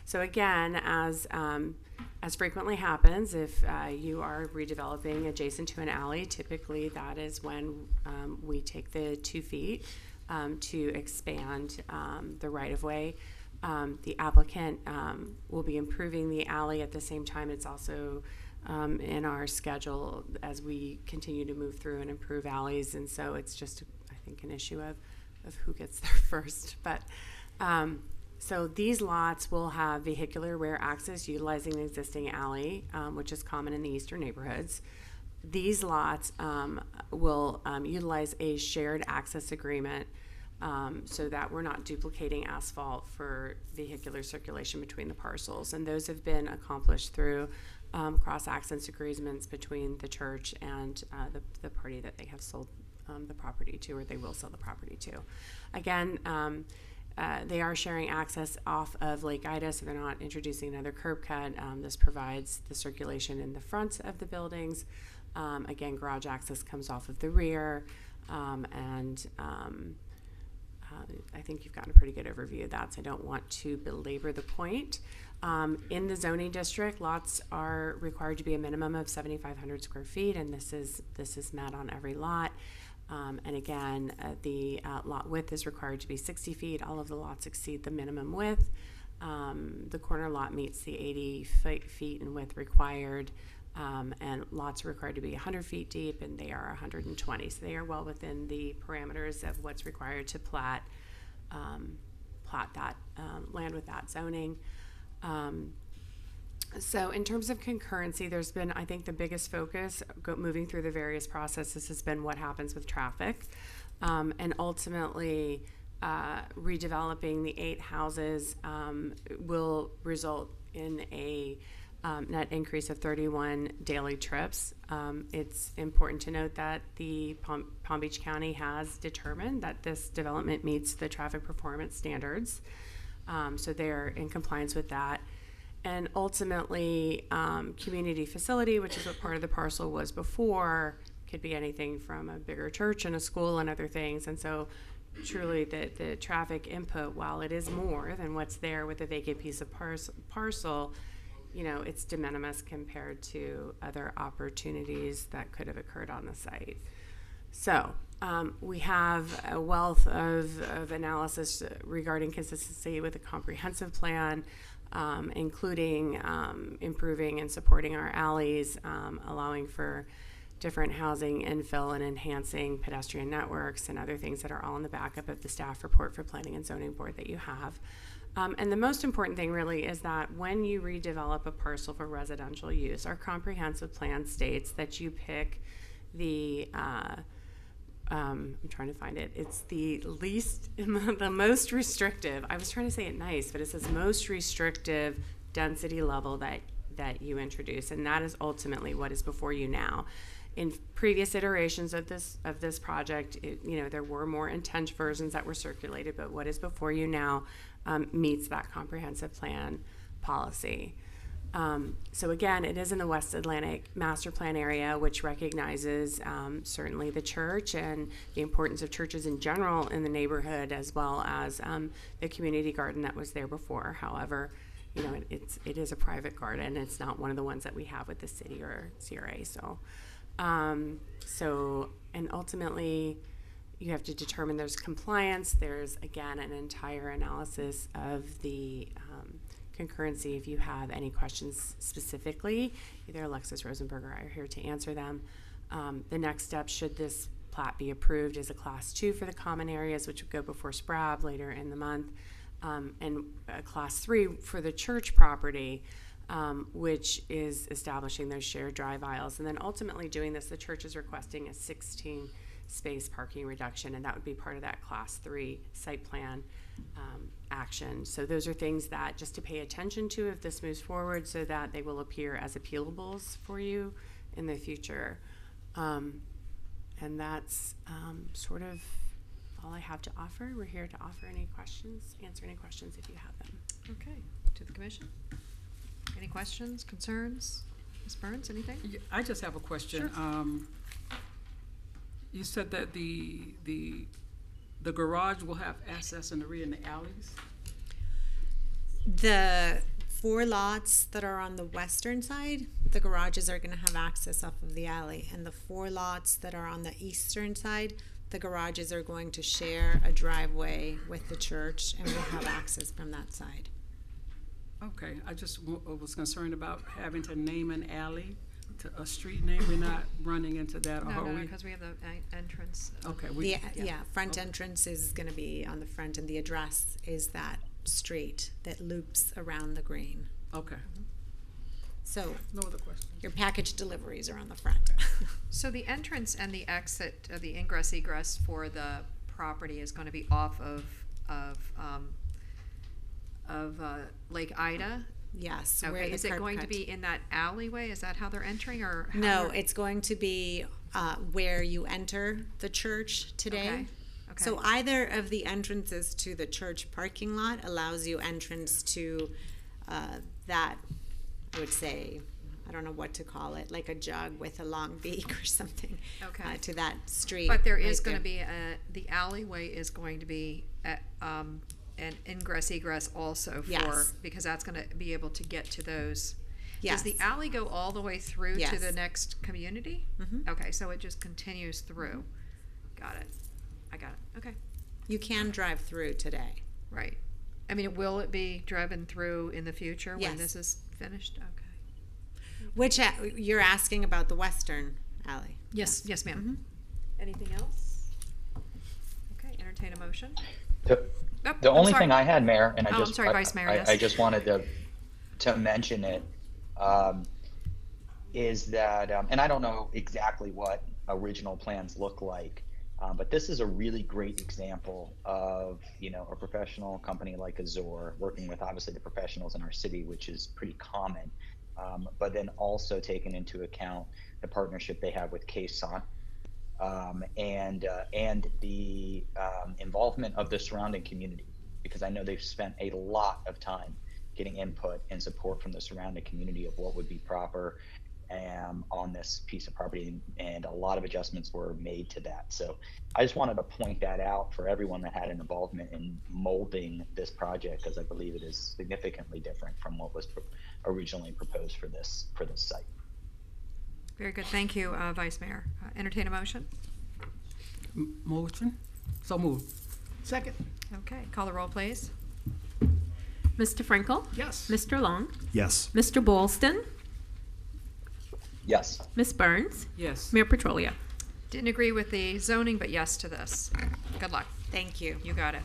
So again, as frequently happens, if you are redeveloping adjacent to an alley, typically that is when we take the 2 feet to expand the right-of-way. The applicant will be improving the alley at the same time. It's also in our schedule as we continue to move through and improve alleys, and so it's just, I think, an issue of who gets there first. But so these lots will have vehicular rear access utilizing the existing alley, which is common in the eastern neighborhoods. These lots will utilize a shared access agreement so that we're not duplicating asphalt for vehicular circulation between the parcels, and those have been accomplished through cross-access agreements between the church and the party that they have sold the property to, or they will sell the property to. Again, they are sharing access off of Lake Ida, so they're not introducing another curb cut. This provides the circulation in the front of the buildings. Again, garage access comes off of the rear, and I think you've gotten a pretty good overview of that, so I don't want to belabor the point. In the zoning district, lots are required to be a minimum of 7,500 square feet, and this is met on every lot. And again, the lot width is required to be 60 feet. All of the lots exceed the minimum width. The corner lot meets the 80 feet in width required, and lots are required to be 100 feet deep, and they are 120. So they are well within the parameters of what's required to plat that land with that zoning. So in terms of concurrency, there's been, I think, the biggest focus moving through the various processes has been what happens with traffic, and ultimately redeveloping the 8 houses will result in a net increase of 31 daily trips. It's important to note that the Palm Beach County has determined that this development meets the traffic performance standards, so they're in compliance with that. And ultimately, community facility, which is what part of the parcel was before, could be anything from a bigger church and a school and other things. And so truly the traffic input, while it is more than what's there with a vacant piece of parcel, it's de minimis compared to other opportunities that could have occurred on the site. So we have a wealth of analysis regarding consistency with a comprehensive plan, including improving and supporting our alleys, allowing for different housing infill and enhancing pedestrian networks and other things that are all in the backup of the staff report for Planning and Zoning Board that you have. And the most important thing really is that when you redevelop a parcel for residential use, our comprehensive plan states that you pick the I'm trying to find it. It's the most restrictive. I was trying to say it nice, but it says most restrictive density level that you introduce, and that is ultimately what is before you now. In previous iterations of this project, there were more intense versions that were circulated, but what is before you now meets that comprehensive plan policy. So again, it is in the West Atlantic Master Plan area, which recognizes certainly the church and the importance of churches in general in the neighborhood, as well as the community garden that was there before. However, it is a private garden. It's not one of the ones that we have with the city or CRA. And ultimately, you have to determine there's compliance. There's, again, an entire analysis of the concurrency. If you have any questions specifically, either Alexis Rosenberg or I are here to answer them. The next step, should this plat be approved, is a Class 2 for the common areas, which would go before SPRAB later in the month, and a Class 3 for the church property, which is establishing those shared drive aisles. And then ultimately doing this, the church is requesting a 16 space parking reduction, and that would be part of that Class 3 site plan action. So those are things that just to pay attention to if this moves forward, so that they will appear as appealables for you in the future. And that's sort of all I have to offer. We're here to offer any questions, answer any questions if you have them. Okay, to the commission. Any questions, concerns? Ms. Burns, anything? Yeah, I just have a question. Sure. You said that the garage will have access in the rear and the alleys? The 4 lots that are on the western side, the garages are going to have access off of the alley. And the 4 lots that are on the eastern side, the garages are going to share a driveway with the church, and we'll have access from that side. Okay, I just was concerned about having to name an alley to a street name. We're not running into that, No, are we? because we have the entrance. Okay. Front entrance is going to be on the front, and the address is that street that loops around the green. Okay. So No other questions. your package deliveries are on the front. So the entrance and the exit, the ingress egress for the property is going to be off of Lake Ida. Yes. where Okay. the Is it curb going to cut- be in that alleyway? Is that how they're entering, or how No, they're- it's going to be where you enter the church today. Okay. Okay. So either of the entrances to the church parking lot allows you entrance to that, I would say, I don't know what to call it, like a jug with a long beak or something. Okay. To that street. But there is right going to there. be the alleyway is going to be an ingress egress also for Yes. because that's going to be able to get to those. Yes. Does the alley go all the way through to Yes. the next community? Mhm. Okay, so it just continues through. Got it. I got it. Okay. You can drive through today. Right. I mean, will it be driven through in the future when Yes. this is finished? Okay. Which you're asking about the western alley? Yes. Yes, ma'am. Anything else? Okay. Entertain a motion. The Oh, the I'm only sorry. thing I had, Mayor, and I Oh, just I'm sorry, Vice Mayor. Yes. I just wanted to mention it, is that, and I don't know exactly what original plans look like, but this is a really great example of, you know, a professional company like Azure working with obviously the professionals in our city, which is pretty common, but then also taking into account the partnership they have with Kson, and the involvement of the surrounding community, because I know they've spent a lot of time getting input and support from the surrounding community of what would be proper on this piece of property, and a lot of adjustments were made to that. So I just wanted to point that out for everyone that had an involvement in molding this project, because I believe it is significantly different from what was originally proposed for this site. Very good. Thank you, Vice Mayor. Entertain a motion. Motion? So moved. Second. Okay. Call the roll, please. Mr. Frankel? Yes. Mr. Long? Yes. Mr. Boylston? Yes. Ms. Burns? Yes. Mayor Petrolia? Didn't agree with the zoning, but yes to this. Good luck. Thank you. You got it.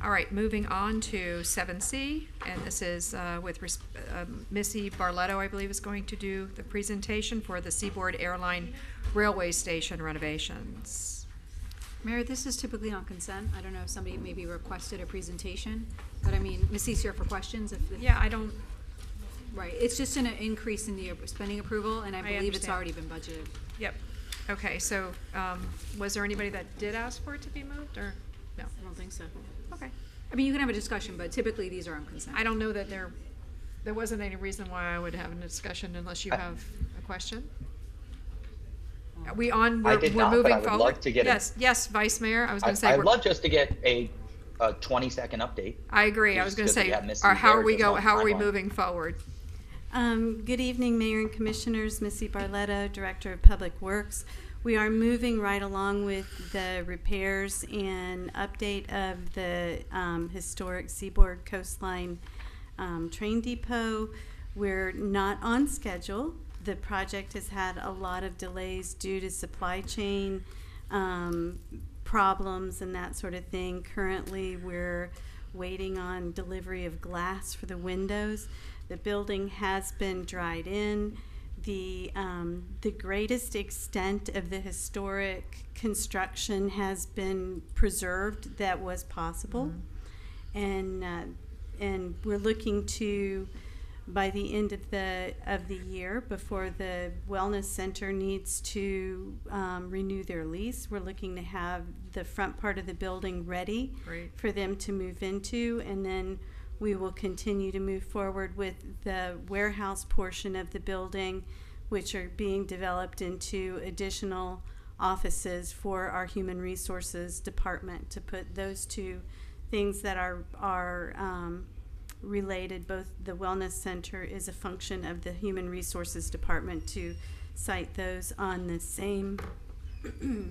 All right, moving on to 7C, and this is with Missy Barletto, I believe, is going to do the presentation for the Seaboard Airline Railway Station renovations. Mayor, this is typically on consent. I don't know if somebody maybe requested a presentation, but I mean, Missy's here for questions. If Yeah, I don't, Right, it's just an increase in the spending approval, and I believe it's understand. already been budgeted. yep. Okay, so was there anybody that did ask for it to be moved, or no? I don't think so. Okay. I mean, you can have a discussion, but typically these are on consent. I don't know that there wasn't any reason why I would have a discussion unless you have a question. Are we on, I we're did we're not, but moving I would forward? love to get a- Yes, Vice Mayor, I was gonna say. I'd we're- love just to get a 20-second update. I agree, I was just gonna 'cause we say, have Missy or how there are we just on how are we timeline. moving forward? Good evening, Mayor and Commissioners. Missy Barletto, Director of Public Works. We are moving right along with the repairs and update of the historic Seaboard Coastline train depot. We're not on schedule. The project has had a lot of delays due to supply chain problems and that sort of thing. Currently, we're waiting on delivery of glass for the windows. The building has been dried in. The greatest extent of the historic construction has been preserved that was possible, and we're looking to, by the end of the year, before the wellness center needs to renew their lease, we're looking to have the front part of the building ready Great. for them to move into, and then we will continue to move forward with the warehouse portion of the building, which are being developed into additional offices for our human resources department, to put those two things that are related. Both the wellness center is a function of the human resources department, to site those on the same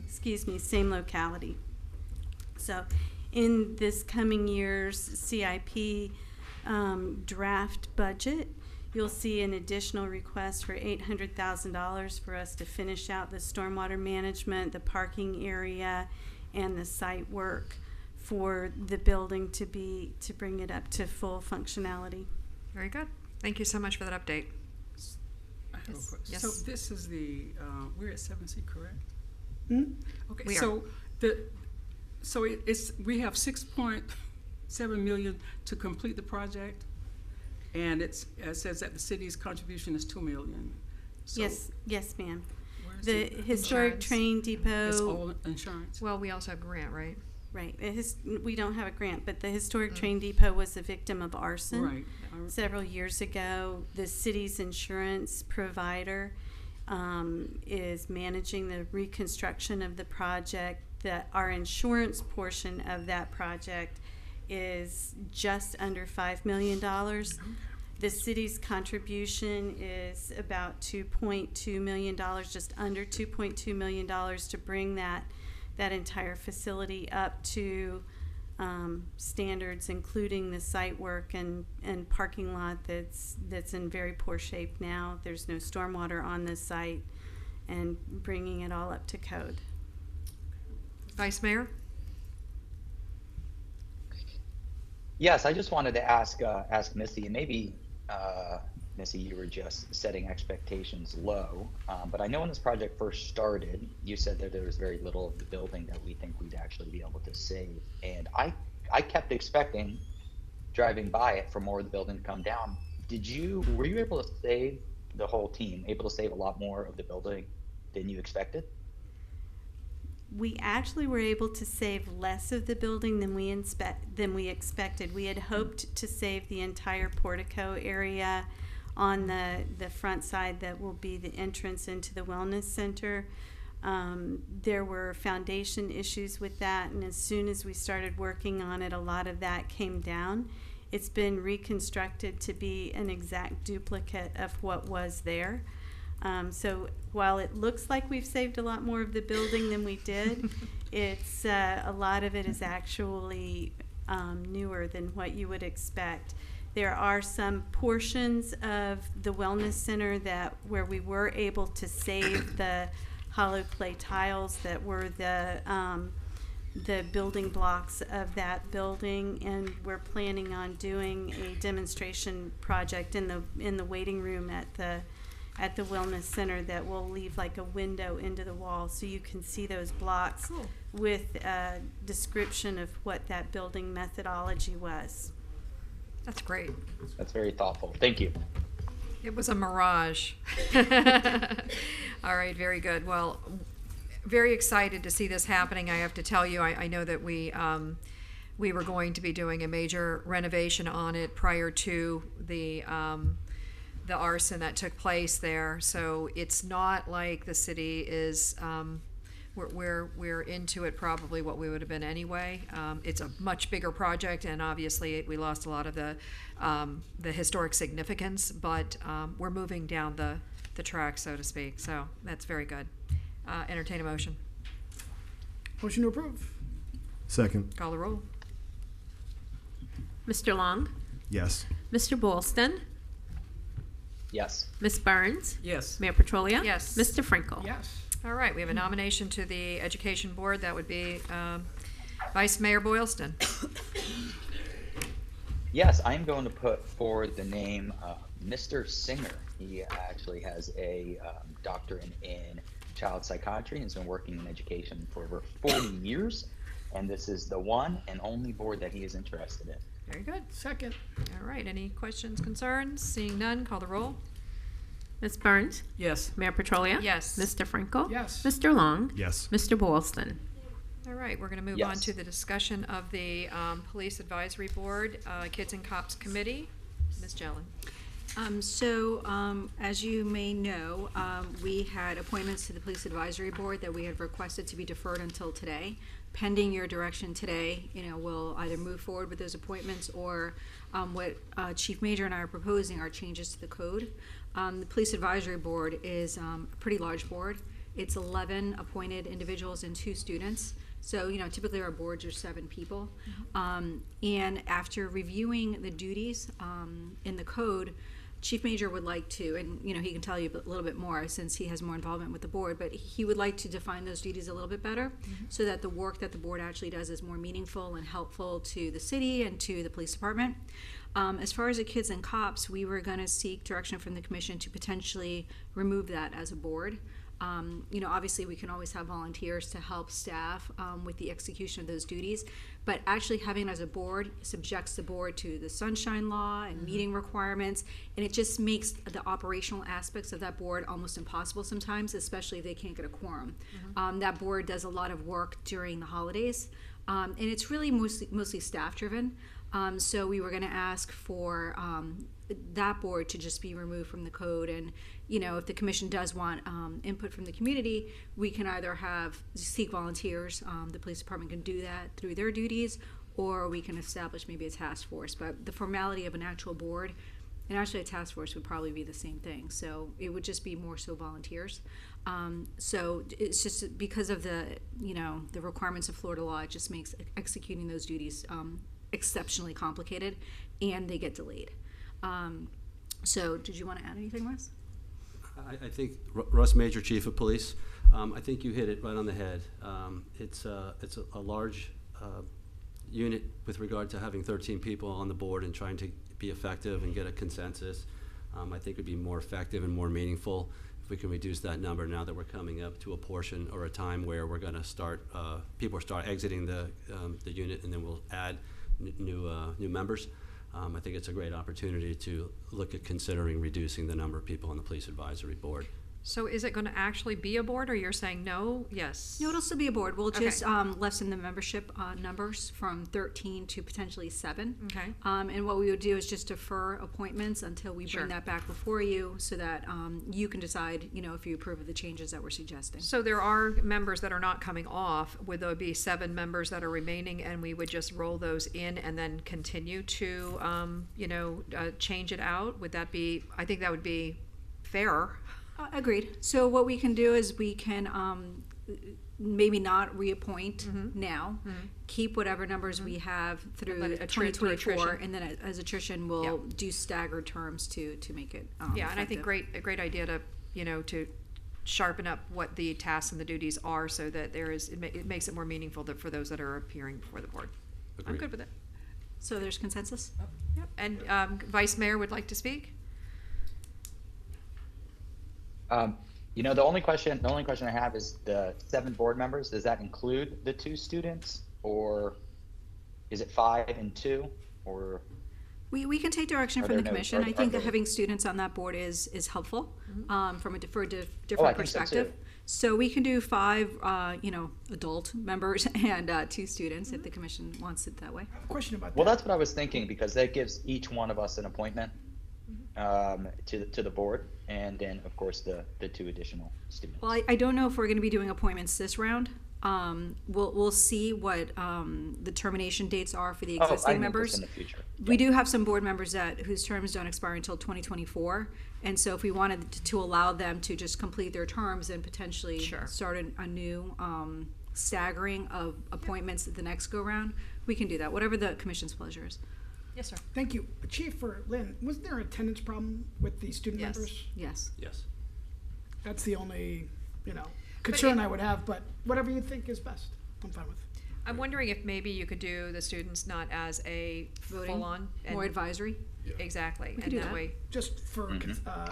same locality. So in this coming year's CIP draft budget, you'll see an additional request for $800,000 for us to finish out the stormwater management, the parking area, and the site work for the building to bring it up to full functionality. Very good. Thank you so much for that update. I have a Yes. question. Yes. So this is the, we're at 7C, correct? Okay, We so we have 6.7 million to complete the project, and it says that the city's contribution is 2 million. So Yes, ma'am. where's The historic Insurance. train It's depot. all insurance. Well, we also have grant, right? Right. We don't have a grant, but the Historic Train Depot was a victim of arson Right. several years ago. The city's insurance provider is managing the reconstruction of the project. Our insurance portion of that project is just under $5 million. The city's contribution is about $2.2 million, just under $2.2 million to bring that entire facility up to standards, including the site work and parking lot that's in very poor shape now. There's no stormwater on this site, and bringing it all up to code. Vice Mayor? Yes, I just wanted to ask Missy, and maybe Missy, you were just setting expectations low, but I know when this project first started, you said that there was very little of the building that we think we'd actually be able to save, and I kept expecting, driving by it, for more of the building to come down. Were you able to save, the whole team able to save a lot more of the building than you expected? We actually were able to save less of the building than we expected. We had hoped to save the entire portico area on the front side that will be the entrance into the wellness center. There were foundation issues with that, and as soon as we started working on it, a lot of that came down. It's been reconstructed to be an exact duplicate of what was there. So while it looks like we've saved a lot more of the building than we did, it's a lot of it is actually newer than what you would expect. There are some portions of the wellness center where we were able to save the hollow clay tiles that were the building blocks of that building, and we're planning on doing a demonstration project in the waiting room at the wellness center that will leave like a window into the wall so you can see those blocks. Cool. With a description of what that building methodology was. That's great. That's very thoughtful. Thank you. It was a mirage. All right, very good. Well, very excited to see this happening. I have to tell you, I know that we were going to be doing a major renovation on it prior to the arson that took place there. So it's not like the city is, we're into it probably what we would have been anyway. It's a much bigger project, and obviously we lost a lot of the historic significance, but we're moving down the track, so to speak. So that's very good. Entertain a motion. Motion to approve. Second. Call the roll. Mr. Long? Yes. Mr. Boylston? Yes. Ms. Burns? Yes. Mayor Petrolia? Yes. Mr. Frankel? Yes. All right, we have a nomination to the Education Board. That would be Vice Mayor Boylston. Yes, I'm going to put forward the name Mr. Singer. He actually has a doctorate in child psychiatry and has been working in education for over 40 years. And this is the one and only board that he is interested in. Very good. Second. All right, any questions, concerns? Seeing none, call the roll. Ms. Burns? Yes. Mayor Petrolia? Yes. Mr. Frankel? Yes. Mr. Long? Yes. Mr. Boylston? All right, we're going to move on to the discussion of the Police Advisory Board, Kids and Cops Committee. Ms. Jelen. As you may know, we had appointments to the Police Advisory Board that we had requested to be deferred until today. Pending your direction today, we'll either move forward with those appointments or what Chief Major and I are proposing are changes to the code. The Police Advisory Board is a pretty large board. It's 11 appointed individuals and 2 students. So, typically our boards are 7 people. And after reviewing the duties in the code, Chief Major would like to, and he can tell you a little bit more since he has more involvement with the board, but he would like to define those duties a little bit better so that the work that the board actually does is more meaningful and helpful to the city and to the police department. As far as the Kids and Cops, we were going to seek direction from the commission to potentially remove that as a board. Obviously we can always have volunteers to help staff with the execution of those duties, but actually having it as a board subjects the board to the sunshine law and meeting requirements, and it just makes the operational aspects of that board almost impossible sometimes, especially if they can't get a quorum. That board does a lot of work during the holidays, And it's really mostly staff-driven. So we were going to ask for that board to just be removed from the code. And, you know, if the commission does want input from the community, we can either seek volunteers. The police department can do that through their duties, or we can establish maybe a task force. But the formality of an actual board, and actually a task force would probably be the same thing. So it would just be more so volunteers. So it's just because of the requirements of Florida law, it just makes executing those duties exceptionally complicated, and they get delayed. So did you want to add anything, Russ? I think Russ Major, Chief of Police. I think you hit it right on the head. It's a large unit with regard to having 13 people on the board and trying to be effective and get a consensus. I think it would be more effective and more meaningful if we can reduce that number now that we're coming up to a portion or a time where we're going to start, people start exiting the unit, and then we'll add new members. I think it's a great opportunity to look at considering reducing the number of people on the Police Advisory Board. So is it going to actually be a board, or you're saying no? Yes. No, it'll still be a board. We'll Okay. just lessen the membership numbers from 13 to potentially 7. Okay. And what we would do is just defer appointments until we Sure. bring that back before you, so that you can decide, you know, if you approve of the changes that we're suggesting. So there are members that are not coming off. Would there be 7 members that are remaining, and we would just roll those in and then continue to, change it out? Would that be? I think that would be fair. Agreed. So what we can do is we can maybe not reappoint now, keep whatever numbers we have through Let it attrit- through 2024, attrition. and then as attrition, we'll do staggered terms to make it Yeah, and I think effective. a great idea to, to sharpen up what the tasks and the duties are, so that it makes it more meaningful for those that are appearing before the board. I'm Agreed. good with it. So there's consensus? Yep. And Vice Mayor would like to speak? The only question I have is the 7 board members. Does that include the 2 students, or is it 5 and 2, or? We can take direction Are from the there no- commission. are- I are think that there- having students on that board is helpful from a different I think so, perspective. too. So we can do 5, adult members and 2 students if the commission wants it that way. Question about Well, that's what I was thinking, because that gives each one of us an appointment to the board, and then of course the 2 additional students. Well, I don't know if we're going to be doing appointments this round. We'll see what the termination dates are for the I existing meant members. this in the future. We do have some board members whose terms don't expire until 2024, and so if we wanted to allow them to just complete their terms and potentially start a new staggering of appointments at the next go-round, we can do that, whatever the commission's pleasure is. Yes, sir. Thank you. Chief, for Lynn, wasn't there an attendance problem with the student Yes. members? Yes. Yes. That's the only, concern I would have, but whatever you think is best, I'm fine with. I'm wondering if maybe you could do the students not as a Voting, full-on. more advisory. Exactly. We And could do that that, way, just for,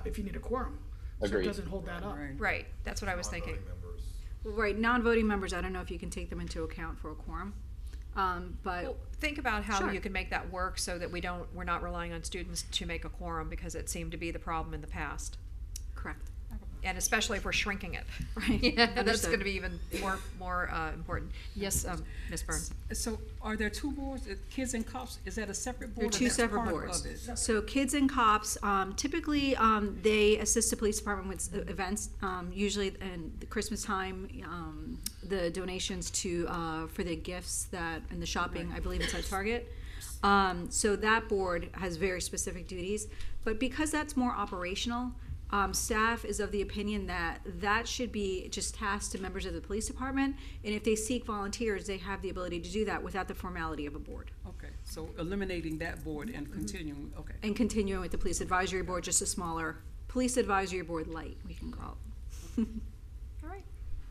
if you need a quorum. So it Agreed. doesn't hold that up. right, that's what I was thinking. Right, non-voting members, I don't know if you can take them into account for a quorum, but. Well, think about how Sure. you can make that work so that we're not relying on students to make a quorum, because it seemed to be the problem in the past. Correct. And especially if we're shrinking it. Right. Yeah, that's Understood. gonna be even more important. Yes, Ms. Burns? So are there 2 boards, Kids and Cops? Is that a separate board? They're or 2 that's separate part boards. of it? So kids and cops, typically, they assist the police department with events, usually in the Christmas time, the donations for the gifts and the shopping, I believe it's at Target. So that board has very specific duties, but because that's more operational, staff is of the opinion that should be just tasked to members of the police department, and if they seek volunteers, they have the ability to do that without the formality of a board. Okay, so eliminating that board and continuing, okay. And continuing with the police advisory board, just a smaller police advisory board light, we can call it. All right.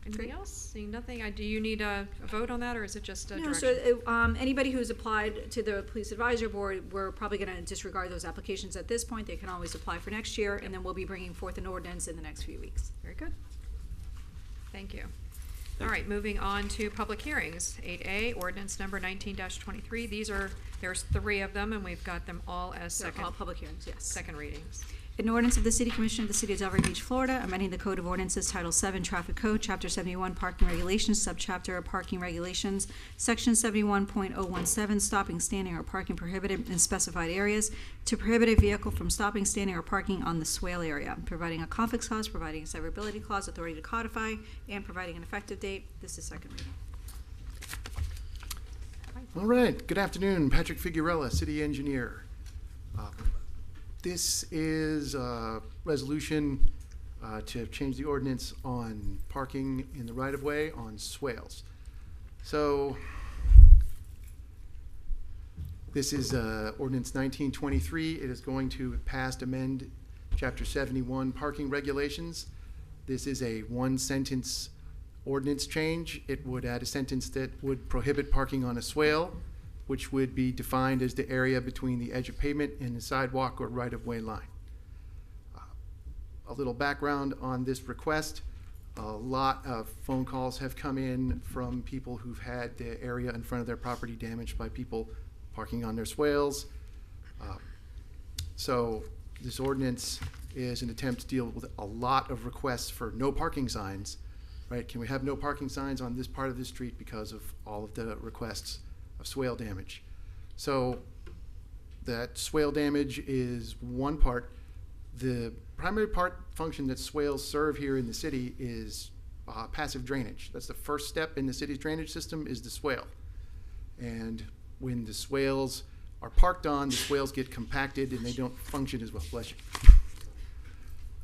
Anything else? Seeing nothing, do you need a vote on that, or is it just a No, direction? so anybody who's applied to the police advisory board, we're probably going to disregard those applications at this point. They can always apply for next year, and then we'll be bringing forth an ordinance in the next few weeks. Very good. Thank you. All right, moving on to public hearings. 8A, ordinance number 19-23. There's 3 of them, and we've got them all as They're second. all public hearings, yes. Second readings. An ordinance of the City Commission of the City of Delray Beach, Florida, amending the Code of Ordinances, Title 7, Traffic Code, Chapter 71, Parking Regulations, Subchapter Parking Regulations, Section 71.017, Stopping, Standing, or Parking Prohibited in Specified Areas, to prohibit a vehicle from stopping, standing, or parking on the swale area, providing a conflicts clause, providing a severability clause, authority to codify, and providing an effective date. This is second reading. All right, good afternoon, Patrick Figuerella, City Engineer. This is a resolution to change the ordinance on parking in the right-of-way on swales. So this is ordinance 1923. It is going to pass to amend Chapter 71 Parking Regulations. This is a one-sentence ordinance change. It would add a sentence that would prohibit parking on a swale, which would be defined as the area between the edge of pavement and the sidewalk or right-of-way line. A little background on this request. A lot of phone calls have come in from people who've had the area in front of their property damaged by people parking on their swales. So this ordinance is an attempt to deal with a lot of requests for no parking signs, right? Can we have no parking signs on this part of the street because of all of the requests of swale damage? So that swale damage is one part. The primary function that swales serve here in the city is passive drainage. That's the first step in the city's drainage system, is the swale. And when the swales are parked on, the swales get compacted and they don't function as well. Bless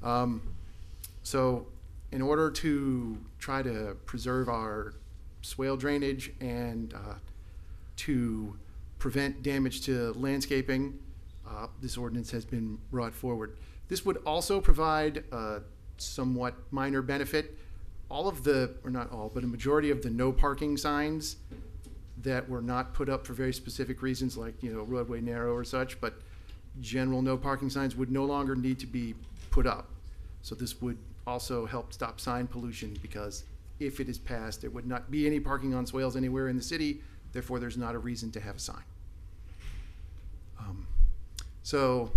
you. So in order to try to preserve our swale drainage and to prevent damage to landscaping, this ordinance has been brought forward. This would also provide a somewhat minor benefit. All of the, or not all, but a majority of the no parking signs that were not put up for very specific reasons, like, roadway narrow or such, but general no parking signs would no longer need to be put up. So this would also help stop sign pollution, because if it is passed, there would not be any parking on swales anywhere in the city. Therefore, there's not a reason to have a sign. So,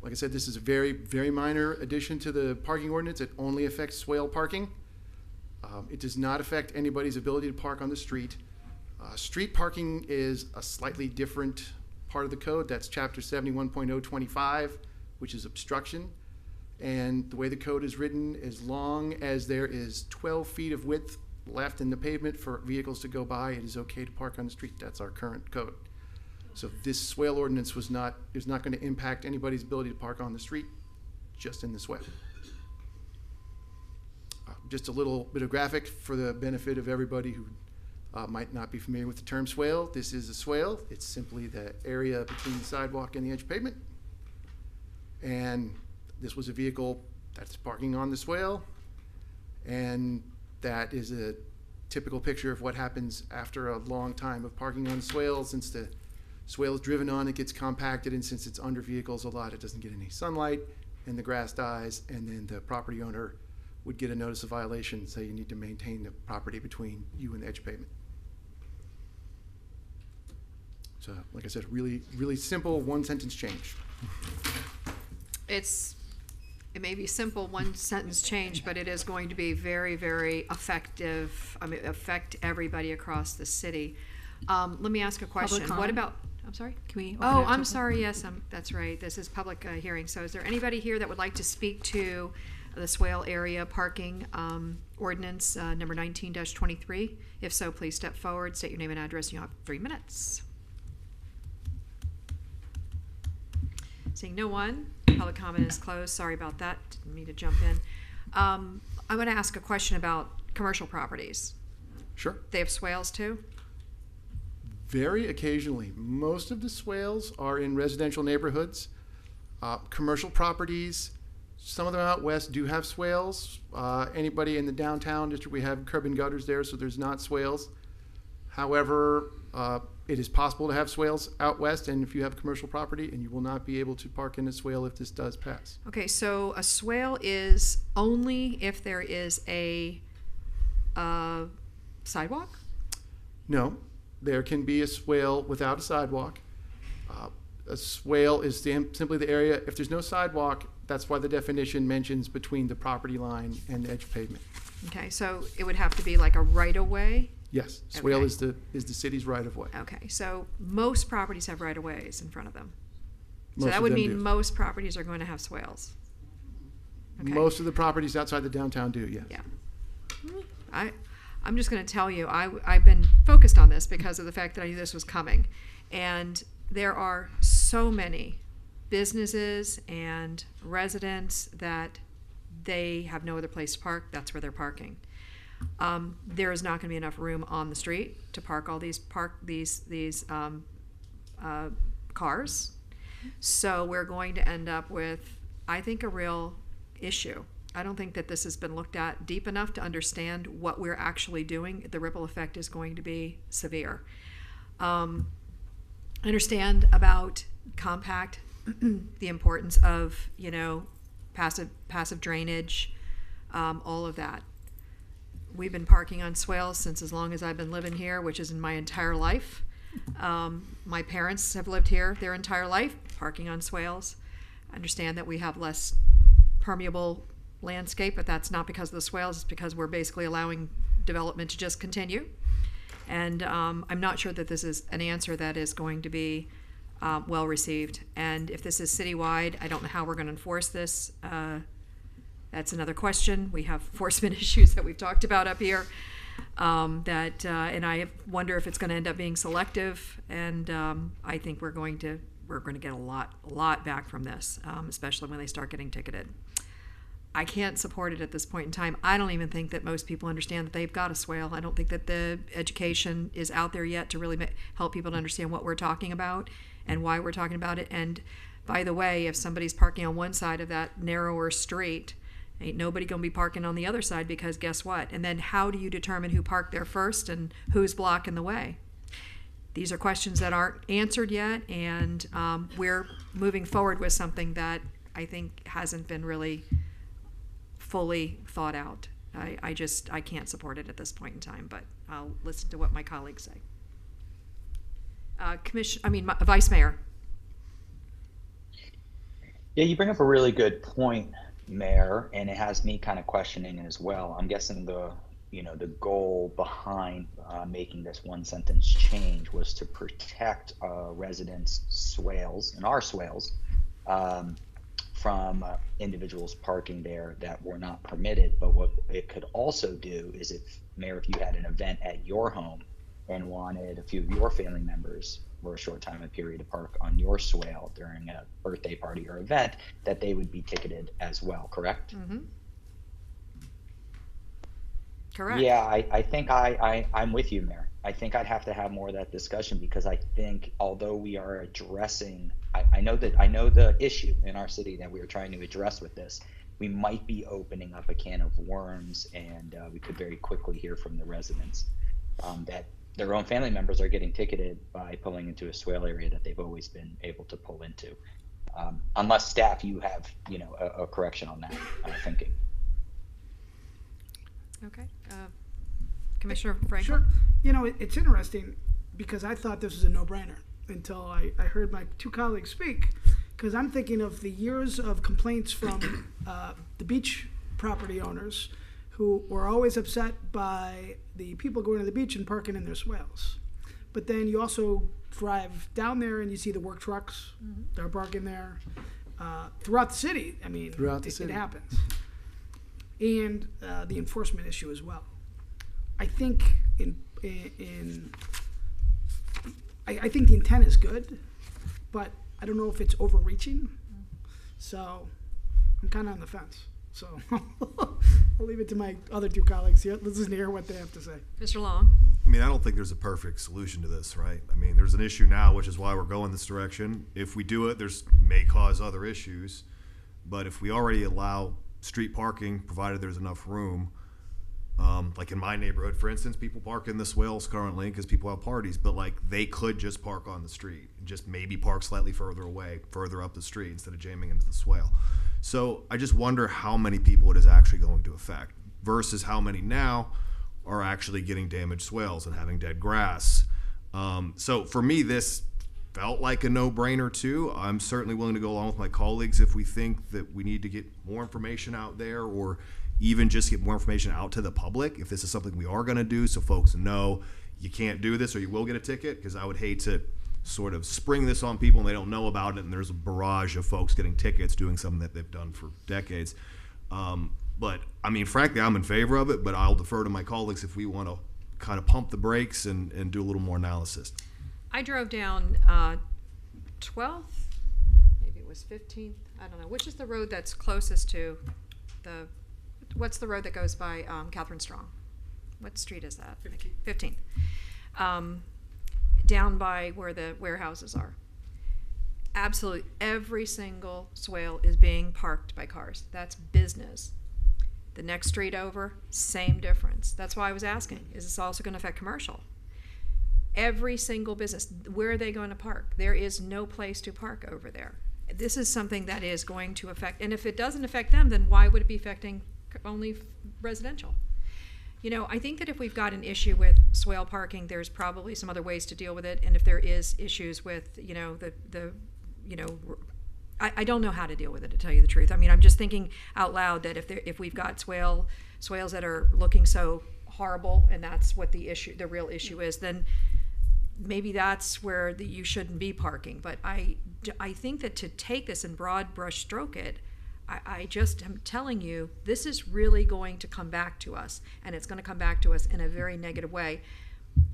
like I said, this is a very, very minor addition to the parking ordinance. It only affects swale parking. It does not affect anybody's ability to park on the street. Street parking is a slightly different part of the code. That's Chapter 71.025, which is obstruction. And the way the code is written, as long as there is 12 feet of width left in the pavement for vehicles to go by, it is okay to park on the street. That's our current code. So this swale ordinance is not going to impact anybody's ability to park on the street, just in the swale. Just a little bit of graphic for the benefit of everybody who might not be familiar with the term swale. This is a swale. It's simply the area between the sidewalk and the edge of pavement. And this was a vehicle that's parking on the swale, and that is a typical picture of what happens after a long time of parking on the swale. Since the swale is driven on, it gets compacted, and since it's under vehicles a lot, it doesn't get any sunlight, and the grass dies, and then the property owner would get a notice of violation, say you need to maintain the property between you and the edge of pavement. So, like I said, really, really simple one-sentence change. It may be simple, one sentence change, but it is going to be very, very effective. Affect everybody across the city. Let me ask a question. What comment? about? I'm sorry. Can we? Oh, I'm sorry. Yes, that's right. This is public hearing. So, is there anybody here that would like to speak to the swale area parking ordinance number 19-23? If so, please step forward, state your name and address. You have 3 minutes. Seeing no one, public comment is closed. Sorry about that. Didn't mean to jump in. I'm going to ask a question about commercial properties. Sure. They have swales too? Very occasionally. Most of the swales are in residential neighborhoods. Commercial properties, some of them out west do have swales. Anybody in the downtown district, we have curb and gutters there, so there's not swales. However, it is possible to have swales out west, and if you have commercial property, and you will not be able to park in a swale if this does pass. Okay, so a swale is only if there is a sidewalk? No, there can be a swale without a sidewalk. A swale is simply the area, if there's no sidewalk, That's why the definition mentions between the property line and the edge of pavement. Okay, so it would have to be like a right-of-way? Yes, swale Okay. is the city's right-of-way. Okay, so most properties have right-of-ways in front of them. So Most that of would them mean do. most properties are going to have swales. Okay. Most of the properties outside the downtown do, yes. Yeah. I'm just going to tell you, I've been focused on this because of the fact that I knew this was coming. And there are so many businesses and residents that they have no other place to park. That's where they're parking. There is not going to be enough room on the street to park all these cars. So we're going to end up with, I think, a real issue. I don't think that this has been looked at deep enough to understand what we're actually doing. The ripple effect is going to be severe. I understand about compact, the importance of, passive drainage, all of that. We've been parking on swales since as long as I've been living here, which is in my entire life. My parents have lived here their entire life, parking on swales. I understand that we have less permeable landscape, but that's not because of the swales, it's because we're basically allowing development to just continue. And I'm not sure that this is an answer that is going to be well received. And if this is citywide, I don't know how we're going to enforce this. That's another question. We have enforcement issues that we've talked about up here. And I wonder if it's going to end up being selective. And I think we're going to get a lot back from this, especially when they start getting ticketed. I can't support it at this point in time. I don't even think that most people understand that they've got a swale. I don't think that the education is out there yet to really help people to understand what we're talking about and why we're talking about it. And by the way, if somebody's parking on one side of that narrower street, ain't nobody gonna be parking on the other side, because guess what? And then how do you determine who parked there first and who's blocking the way? These are questions that aren't answered yet, and we're moving forward with something that I think hasn't been really fully thought out. I can't support it at this point in time, but I'll listen to what my colleagues say. Vice Mayor. Yeah, you bring up a really good point, Mayor, and it has me kind of questioning as well. I'm guessing the goal behind making this one sentence change was to protect residents' swales and our swales from individuals parking there that were not permitted. But what it could also do is, if you had an event at your home and wanted a few of your family members for a short time period to park on your swale during a birthday party or event, that they would be ticketed as well, correct? Mm-hmm. Correct. Yeah, I think I'm with you, Mayor. I think I'd have to have more of that discussion, because I think although we are addressing, I know the issue in our city that we are trying to address with this, we might be opening up a can of worms, and we could very quickly hear from the residents that their own family members are getting ticketed by pulling into a swale area that they've always been able to pull into. Unless staff, you have a correction on that thinking. Okay. Commissioner Franklin? Sure. It's interesting, because I thought this was a no-brainer until I heard my two colleagues speak, because I'm thinking of the years of complaints from the beach property owners who were always upset by the people going to the beach and parking in their swales. But then you also drive down there and you see the work trucks that are parking there throughout the city. I mean, it happens. And the enforcement issue as well. I think I think the intent is good, but I don't know if it's overreaching. So I'm kind of on the fence. So I'll leave it to my other two colleagues here. Let's listen to hear what they have to say. Mr. Long? I don't think there's a perfect solution to this, right? There's an issue now, which is why we're going this direction. If we do it, may cause other issues. But if we already allow street parking, provided there's enough room, like in my neighborhood, for instance, people park in the swales currently because people have parties, but they could just park on the street and just maybe park slightly further away, further up the street, instead of jamming into the swale. So I just wonder how many people it is actually going to affect versus how many now are actually getting damaged swales and having dead grass. So for me, this felt like a no-brainer too. I'm certainly willing to go along with my colleagues if we think that we need to get more information out there, or even just get more information out to the public if this is something we are going to do, so folks know you can't do this or you will get a ticket, because I would hate to sort of spring this on people and they don't know about it and there's a barrage of folks getting tickets doing something that they've done for decades. But I mean, frankly, I'm in favor of it, but I'll defer to my colleagues if we want to kind of pump the brakes and do a little more analysis. I drove down 12th, maybe it was 15th, I don't know. Which is the road that's closest to what's the road that goes by Catherine Strong? What street is that? 15th. Down by where the warehouses are. Absolutely every single swale is being parked by cars. That's business. The next street over, same difference. That's why I was asking, is this also going to affect commercial? Every single business, where are they going to park? There is no place to park over there. This is something that is going to affect, and if it doesn't affect them, then why would it be affecting only residential? You know, I think that if we've got an issue with swale parking, there's probably some other ways to deal with it, and if there is issues with, you know, I don't know how to deal with it, to tell you the truth. I mean, I'm just thinking out loud that if we've got swales that are looking so horrible, and that's what the real issue is, then maybe that's where you shouldn't be parking. But I think that to take this and broad brush stroke it, I just am telling you, this is really going to come back to us, and it's going to come back to us in a very negative way.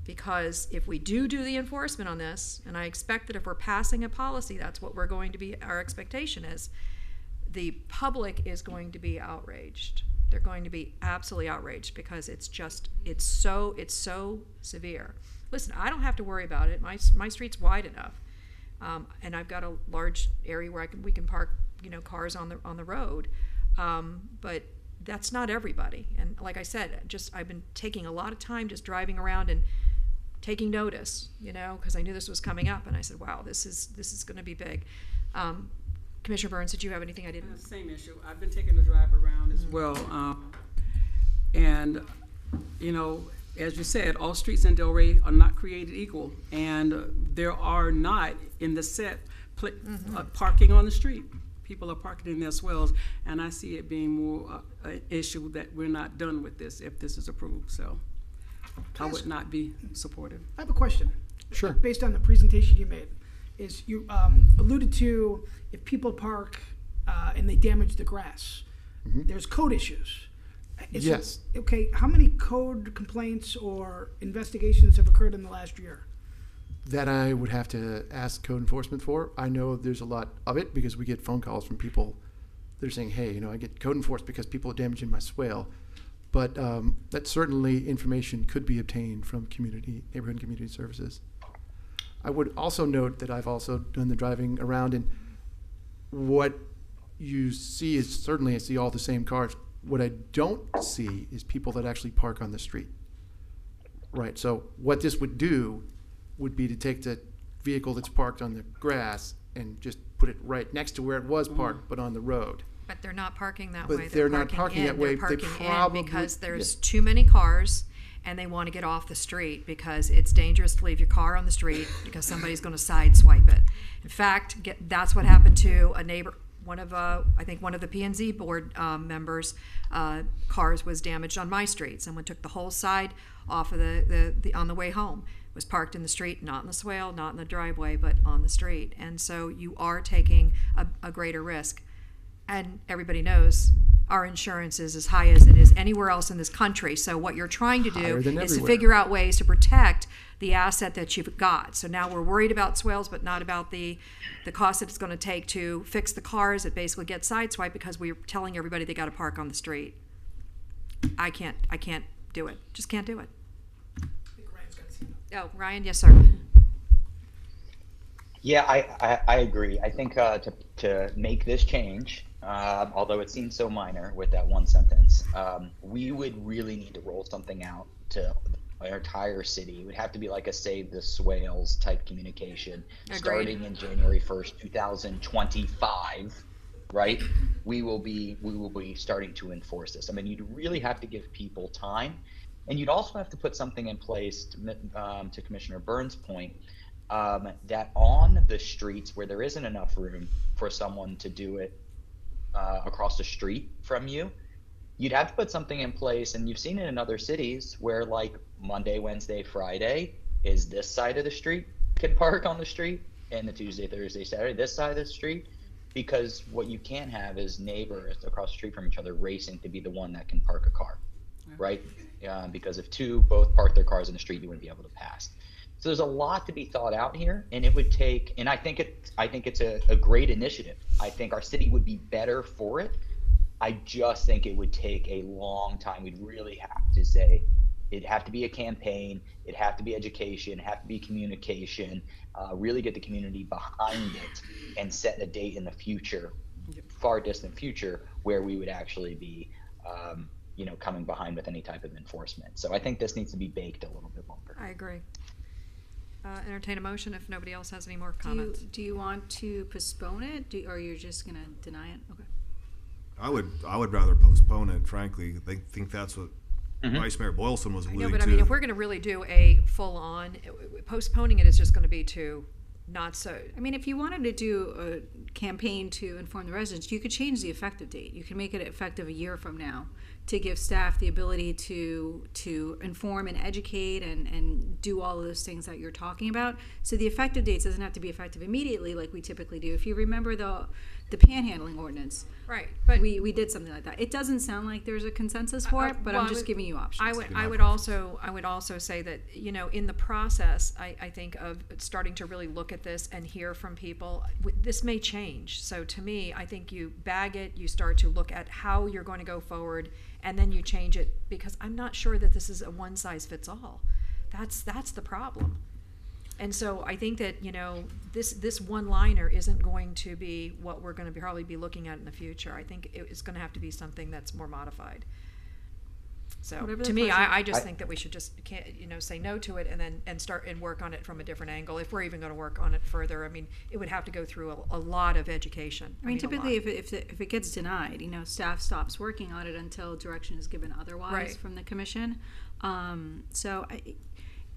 Because if we do the enforcement on this, and I expect that if we're passing a policy, that's what we're going to be, our expectation is, the public is going to be outraged. They're going to be absolutely outraged because it's so severe. Listen, I don't have to worry about it. My street's wide enough, and I've got a large area where we can park, you know, cars on the road, but that's not everybody. And like I said, I've been taking a lot of time just driving around and taking notice, you know, because I knew this was coming up, and I said, wow, this is going to be big. Commissioner Burns, did you have anything I didn't? Same issue. I've been taking the drive around as well, and you know, as you said, all streets in Delray are not created equal, and there are not in the set parking on the street. People are parking in their swells, and I see it being more an issue that we're not done with this if this is approved. So I would not be supportive. I have a question. Sure. Based on the presentation you made, is you alluded to if people park and they damage the grass, there's code issues. Yes. Okay, how many code complaints or investigations have occurred in the last year? That I would have to ask code enforcement for. I know there's a lot of it because we get phone calls from people that are saying, hey, you know, I get code enforced because people are damaging my swale. But that certainly information could be obtained from neighborhood and community services. I would also note that I've also done the driving around, and what you see is certainly I see all the same cars. What I don't see is people that actually park on the street. Right, so what this would do would be to take the vehicle that's parked on the grass and just put it right next to where it was parked, but on the road. But they're not parking that But way. they're not parking that way. They're They parking probably- in because there's too many cars, and they want to get off the street because it's dangerous to leave your car on the street because somebody's going to sideswipe it. In fact, that's what happened to a neighbor. I think one of the P&Z board members' cars was damaged on my street. Someone took the whole side off of on the way home. It was parked in the street, not in the swale, not in the driveway, but on the street. And so you are taking a greater risk. And everybody knows our insurance is as high as it is anywhere else in this country. So what you're trying to do is to figure out ways to protect the asset that you've got. So now we're worried about swales, but not about the cost that it's going to take to fix the cars that basically get sideswiped because we're telling everybody they got to park on the street. I can't do it. Just can't do it. Oh, Ryan, yes, sir. Yeah, I agree. I think to make this change, although it seems so minor with that one sentence, we would really need to roll something out to our entire city. It would have to be like a Save the Swales type communication. Agreed. Starting in January 1st, 2025, right? We will be starting to enforce this. I mean, you'd really have to give people time, and you'd also have to put something in place to Commissioner Burns' point. that on the streets where there isn't enough room for someone to do it across the street from you, you'd have to put something in place. And you've seen it in other cities where, like, Monday, Wednesday, Friday is this side of the street can park on the street, and the Tuesday, Thursday, Saturday this side of the street, because what you can't have is neighbors across the street from each other racing to be the one that can park a car, right? Because if two both park their cars in the street, you wouldn't be able to pass. So there's a lot to be thought out here, and it would take, and I think it's a great initiative. I think our city would be better for it. I just think it would take a long time. We'd really have to say, it'd have to be a campaign, it'd have to be education, it'd have to be communication, really get the community behind it and set a date in the future, far distant future, where we would actually be coming behind with any type of enforcement. So I think this needs to be baked a little bit longer. I agree. Entertain a motion if nobody else has any more comments. Do you want to postpone it, or you're just going to deny it? Okay. I would rather postpone it, frankly. I think that's what Vice Mayor Boylston was alluding to. But I mean, if we're going to really do a full-on, postponing it is just going to be too not so. I mean, if you wanted to do a campaign to inform the residents, you could change the effective date. You can make it effective a year from now to give staff the ability to inform and educate and do all of those things that you're talking about. So the effective date doesn't have to be effective immediately like we typically do. If you remember the panhandling ordinance, right? But we did something like that. It doesn't sound like there's a consensus for it, but I'm just giving you options. I would also say that, in the process, I think of starting to really look at this and hear from people. This may change. So to me, I think you bag it, you start to look at how you're going to go forward, and then you change it, because I'm not sure that this is a one size fits all. That's the problem. And so I think that, this one-liner isn't going to be what we're going to probably be looking at in the future. I think it's going to have to be something that's more modified. So to me, I just think that we should just say no to it and start and work on it from a different angle. If we're even going to work on it further, I mean, it would have to go through a lot of education. I mean, typically, if it gets denied, staff stops working on it until direction is given otherwise from the commission.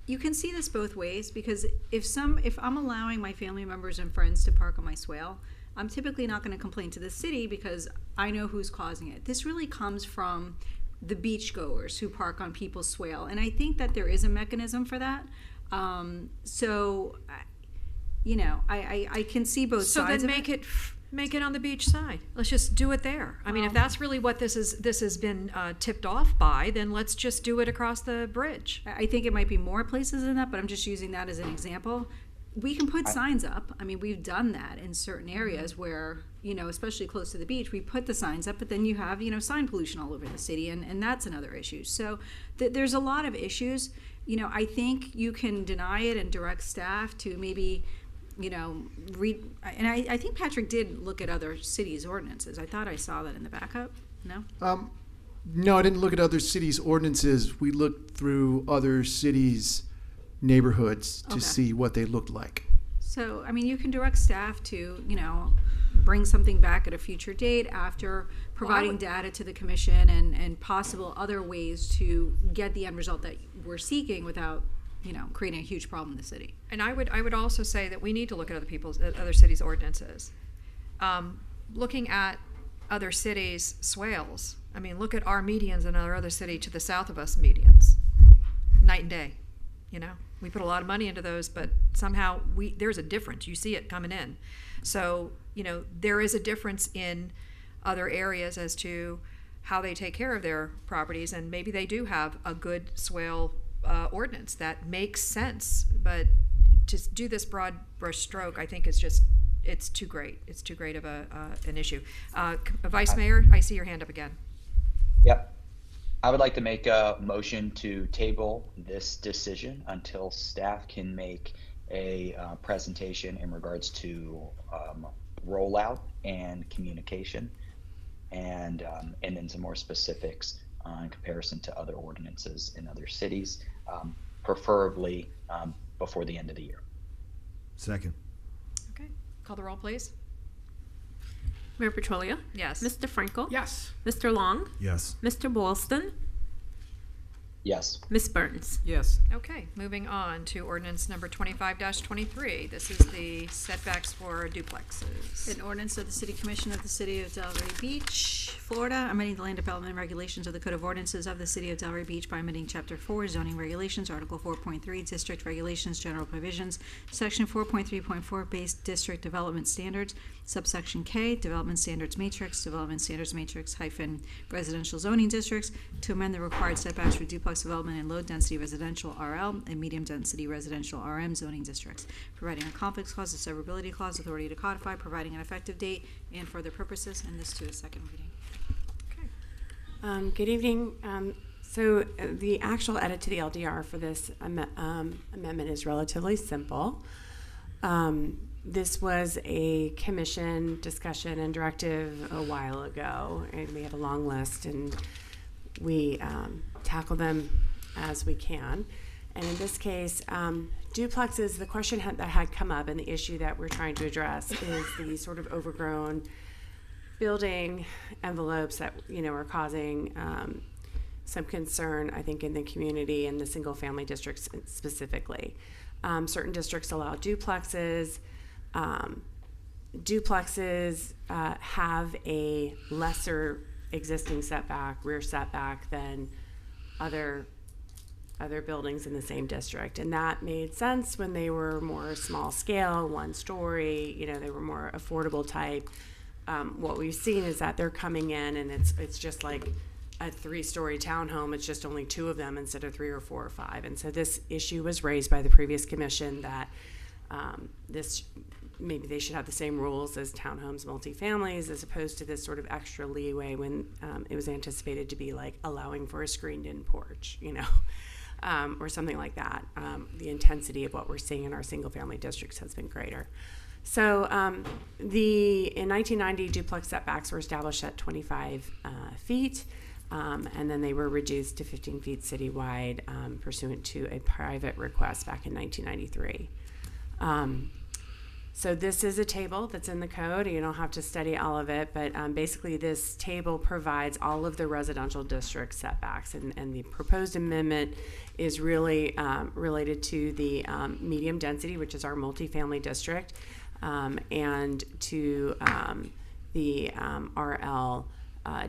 You can see this both ways, because if I'm allowing my family members and friends to park on my swale, I'm typically not going to complain to the city because I know who's causing it. This really comes from the beachgoers who park on people's swale, and I think that there is a mechanism for that. I can see both sides. So then make it on the beach side. Let's just do it there. I mean, if that's really what this has been tipped off by, then let's just do it across the bridge. I think it might be more places than that, but I'm just using that as an example. We can put signs up. I mean, we've done that in certain areas where, especially close to the beach, we put the signs up, but then you have, sign pollution all over the city, and that's another issue. So there's a lot of issues. I think you can deny it and direct staff to maybe, read. And I think Patrick did look at other cities' ordinances. I thought I saw that in the backup. No? No, I didn't look at other cities' ordinances. We looked through other cities' neighborhoods to see what they looked like. So, I mean, you can direct staff to, bring something back at a future date after providing data to the commission and possible other ways to get the end result that we're seeking without, creating a huge problem in the city. And I would also say that we need to look at other cities' ordinances. Looking at other cities' swales, I mean, look at our medians in our other city to the south of us medians, night and day. We put a lot of money into those, but somehow there's a difference. You see it coming in. So, there is a difference in other areas as to how they take care of their properties, and maybe they do have a good swale ordinance that makes sense, but to do this broad brush stroke, I think it's too great. It's too great of an issue. Vice Mayor, I see your hand up again. Yep. I would like to make a motion to table this decision until staff can make a presentation in regards to rollout and communication, and then some more specifics in comparison to other ordinances in other cities, preferably before the end of the year. Second. Okay. Call the roll, please. Mayor Petrolia? Yes. Mr. Frankel? Yes. Mr. Long? Yes. Mr. Boylston? Yes. Ms. Burns. Yes. Okay, moving on to ordinance number 25-23. This is the setbacks for duplexes. An ordinance of the City Commission of the City of Delray Beach, Florida, amending the land development regulations of the Code of Ordinances of the City of Delray Beach by amending Chapter 4, zoning regulations, Article 4.3, district regulations, general provisions, Section 4.3.4, base district development standards, subsection K, development standards matrix hyphen residential zoning districts, to amend the required setbacks for duplex development in low-density residential RL and medium-density residential RM zoning districts, providing a conflicts clause, a severability clause, authority to codify, providing an effective date, and for other purposes, and this to a second reading. Good evening. So the actual edit to the LDR for this amendment is relatively simple. This was a commission discussion and directive a while ago, and we have a long list, and we tackle them as we can. And in this case, duplexes, the question that had come up and the issue that we're trying to address is the sort of overgrown building envelopes that, are causing some concern, I think, in the community and the single-family districts specifically. Certain districts allow duplexes. Duplexes have a lesser existing rear setback than other buildings in the same district, and that made sense when they were more small scale, 1 story. They were more affordable type. What we've seen is that they're coming in, and it's just like a 3-story townhome. It's just only 2 of them instead of 3 or 4 or 5. And so this issue was raised by the previous commission that maybe they should have the same rules as townhomes, multifamilies, as opposed to this sort of extra leeway when it was anticipated to be like allowing for a screened-in porch, or something like that. The intensity of what we're seeing in our single-family districts has been greater. So in 1990, duplex setbacks were established at 25 feet, and then they were reduced to 15 feet citywide pursuant to a private request back in 1993. So this is a table that's in the code. You don't have to study all of it, but basically this table provides all of the residential district setbacks, and the proposed amendment is really related to the medium density, which is our multifamily district, and to the RL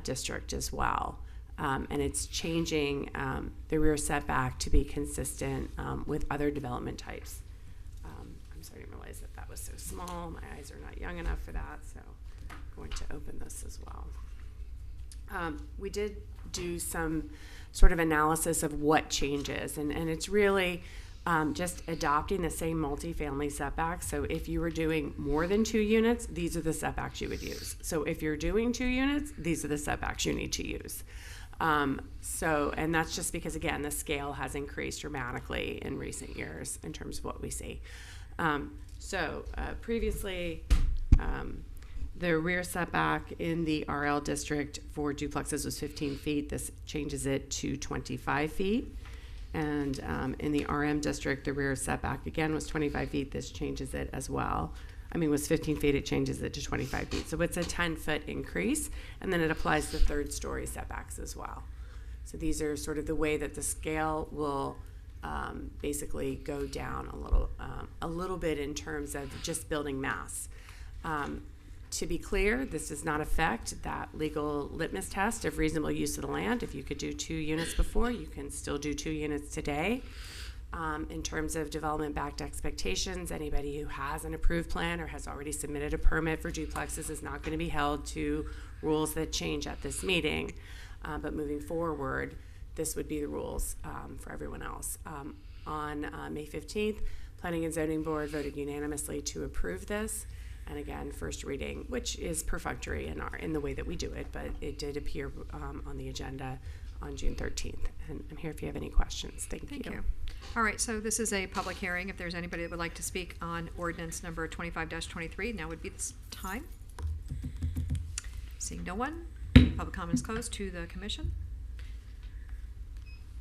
district as well. And it's changing the rear setback to be consistent with other development types. I'm sorry, I didn't realize that was so small. My eyes are not young enough for that, so I'm going to open this as well. We did do some sort of analysis of what changes, and it's really just adopting the same multifamily setbacks. So if you were doing more than 2 units, these are the setbacks you would use. So if you're doing 2 units, these are the setbacks you need to use. And that's just because, again, the scale has increased dramatically in recent years in terms of what we see. Previously, the rear setback in the RL district for duplexes was 15 feet. This changes it to 25 feet. And in the RM district, the rear setback, again, was 25 feet. This changes it as well. Was 15 feet, it changes it to 25 feet. So it's a 10-foot increase, and then it applies to 3rd-story setbacks as well. So these are sort of the way that the scale will basically go down a little bit in terms of just building mass. To be clear, this does not affect that legal litmus test of reasonable use of the land. If you could do 2 units before, you can still do 2 units today. In terms of development-backed expectations, anybody who has an approved plan or has already submitted a permit for duplexes is not going to be held to rules that change at this meeting. But moving forward, this would be the rules for everyone else. On May 15th, Planning and Zoning Board voted unanimously to approve this. And again, first reading, which is perfunctory in the way that we do it, but it did appear on the agenda on June 13th. And I'm here if you have any questions. Thank you. All right, so this is a public hearing. If there's anybody that would like to speak on ordinance number 25-23, now would be the time. Seeing no one, public comment is closed to the commission.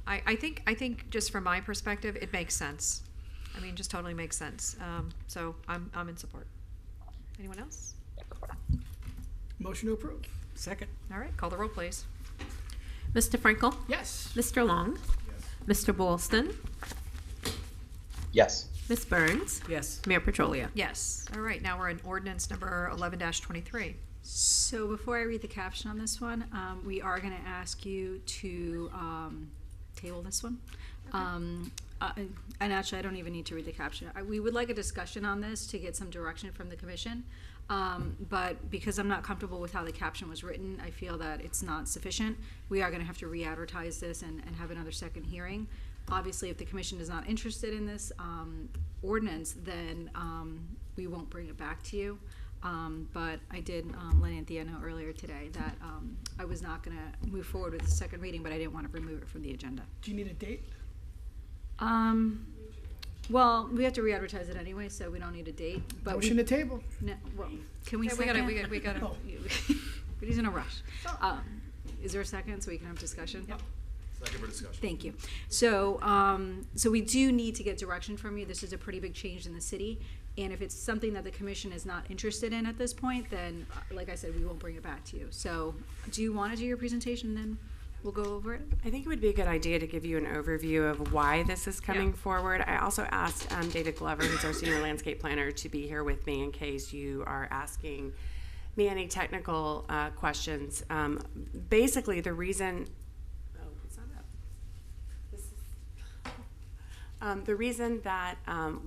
I think just from my perspective, it makes sense. Just totally makes sense. So I'm in support. Anyone else? Motion to approve. Second. All right, call the roll, please. Mr. Frankel? Yes. Mr. Long? Yes. Mr. Boylston, Yes. Ms. Burns, Yes. Mayor Petrolia. Yes. All right, now we're in ordinance number 11-23. So before I read the caption on this one, we are going to ask you to table this one. And actually, I don't even need to read the caption. We would like a discussion on this to get some direction from the commission. But because I'm not comfortable with how the caption was written, I feel that it's not sufficient. We are going to have to re-advertise this and have another second hearing. Obviously, if the commission is not interested in this ordinance, then we won't bring it back to you. But I did let Anthea know earlier today that I was not going to move forward with the second reading, but I didn't want to remove it from the agenda. Do you need a date? Well, we have to re-advertise it anyway, so we don't need a date. But Motion to table. No, well, can we Yeah, second? we gotta. Oh. But he's in a rush. Is there a second so we can have discussion? Yep. Second for discussion. Thank you. So, so we do need to get direction from you. This is a pretty big change in the city. And if it's something that the commission is not interested in at this point, then, like I said, we won't bring it back to you. So, do you want to do your presentation, then we'll go over it? I think it would be a good idea to give you an overview of why this is coming forward. I also asked David Glover, who's our senior landscape planner, to be here with me in case you are asking me any technical questions. Basically, the reason the reason that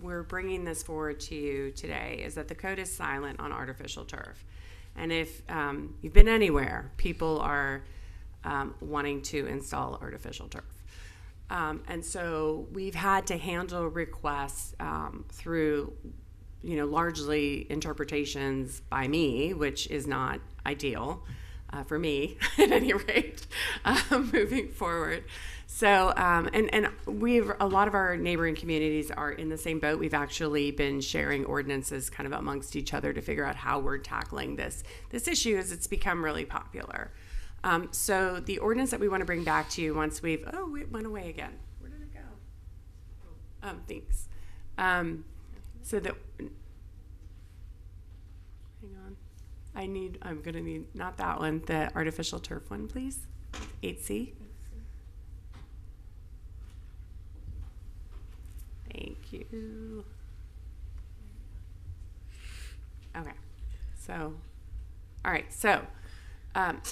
we're bringing this forward to you today is that the code is silent on artificial turf. And if you've been anywhere, people are wanting to install artificial turf. And so we've had to handle requests through, largely interpretations by me, which is not ideal for me at any rate, moving forward. So, and a lot of our neighboring communities are in the same boat. We've actually been sharing ordinances kind of amongst each other to figure out how we're tackling this issue as it's become really popular. So the ordinance that we want to bring back to you once it went away again. Where did it go? Thanks. So that, hang on. I'm going to need, not that one, the artificial turf one, please. 8C. Thank you. Okay. So, all right. So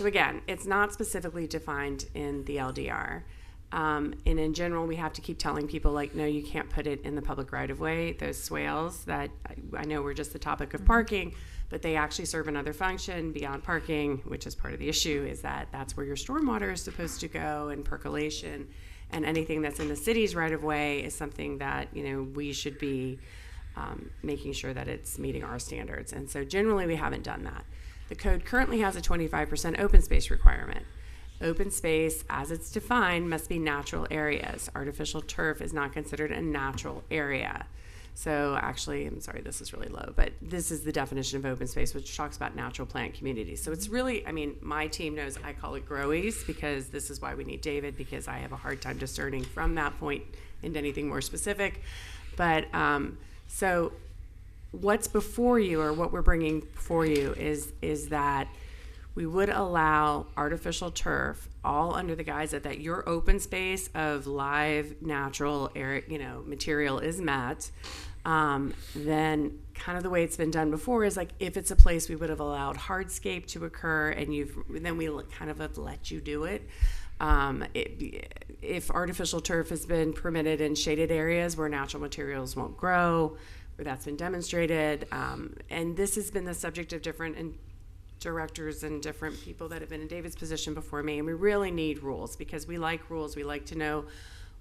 again, it's not specifically defined in the LDR. And in general, we have to keep telling people, no, you can't put it in the public right-of-way. Those swales that I know were just the topic of parking, but they actually serve another function beyond parking, which is part of the issue, is that that's where your stormwater is supposed to go and percolation. And anything that's in the city's right-of-way is something that, we should be making sure that it's meeting our standards. And so generally, we haven't done that. The code currently has a 25% open space requirement. Open space, as it's defined, must be natural areas. Artificial turf is not considered a natural area. So actually, I'm sorry, this is really low, but this is the definition of open space, which talks about natural plant communities. So it's really, my team knows I call it growies, because this is why we need David, because I have a hard time discerning from that point into anything more specific. But so what's before you, or what we're bringing before you, is that we would allow artificial turf all under the guise that your open space of live natural air, material is met. Then kind of the way it's been done before is if it's a place we would have allowed hardscape to occur, and then we kind of have let you do it. If artificial turf has been permitted in shaded areas where natural materials won't grow, where that's been demonstrated, and this has been the subject of different directors and different people that have been in David's position before me, and we really need rules, because we like rules. We like to know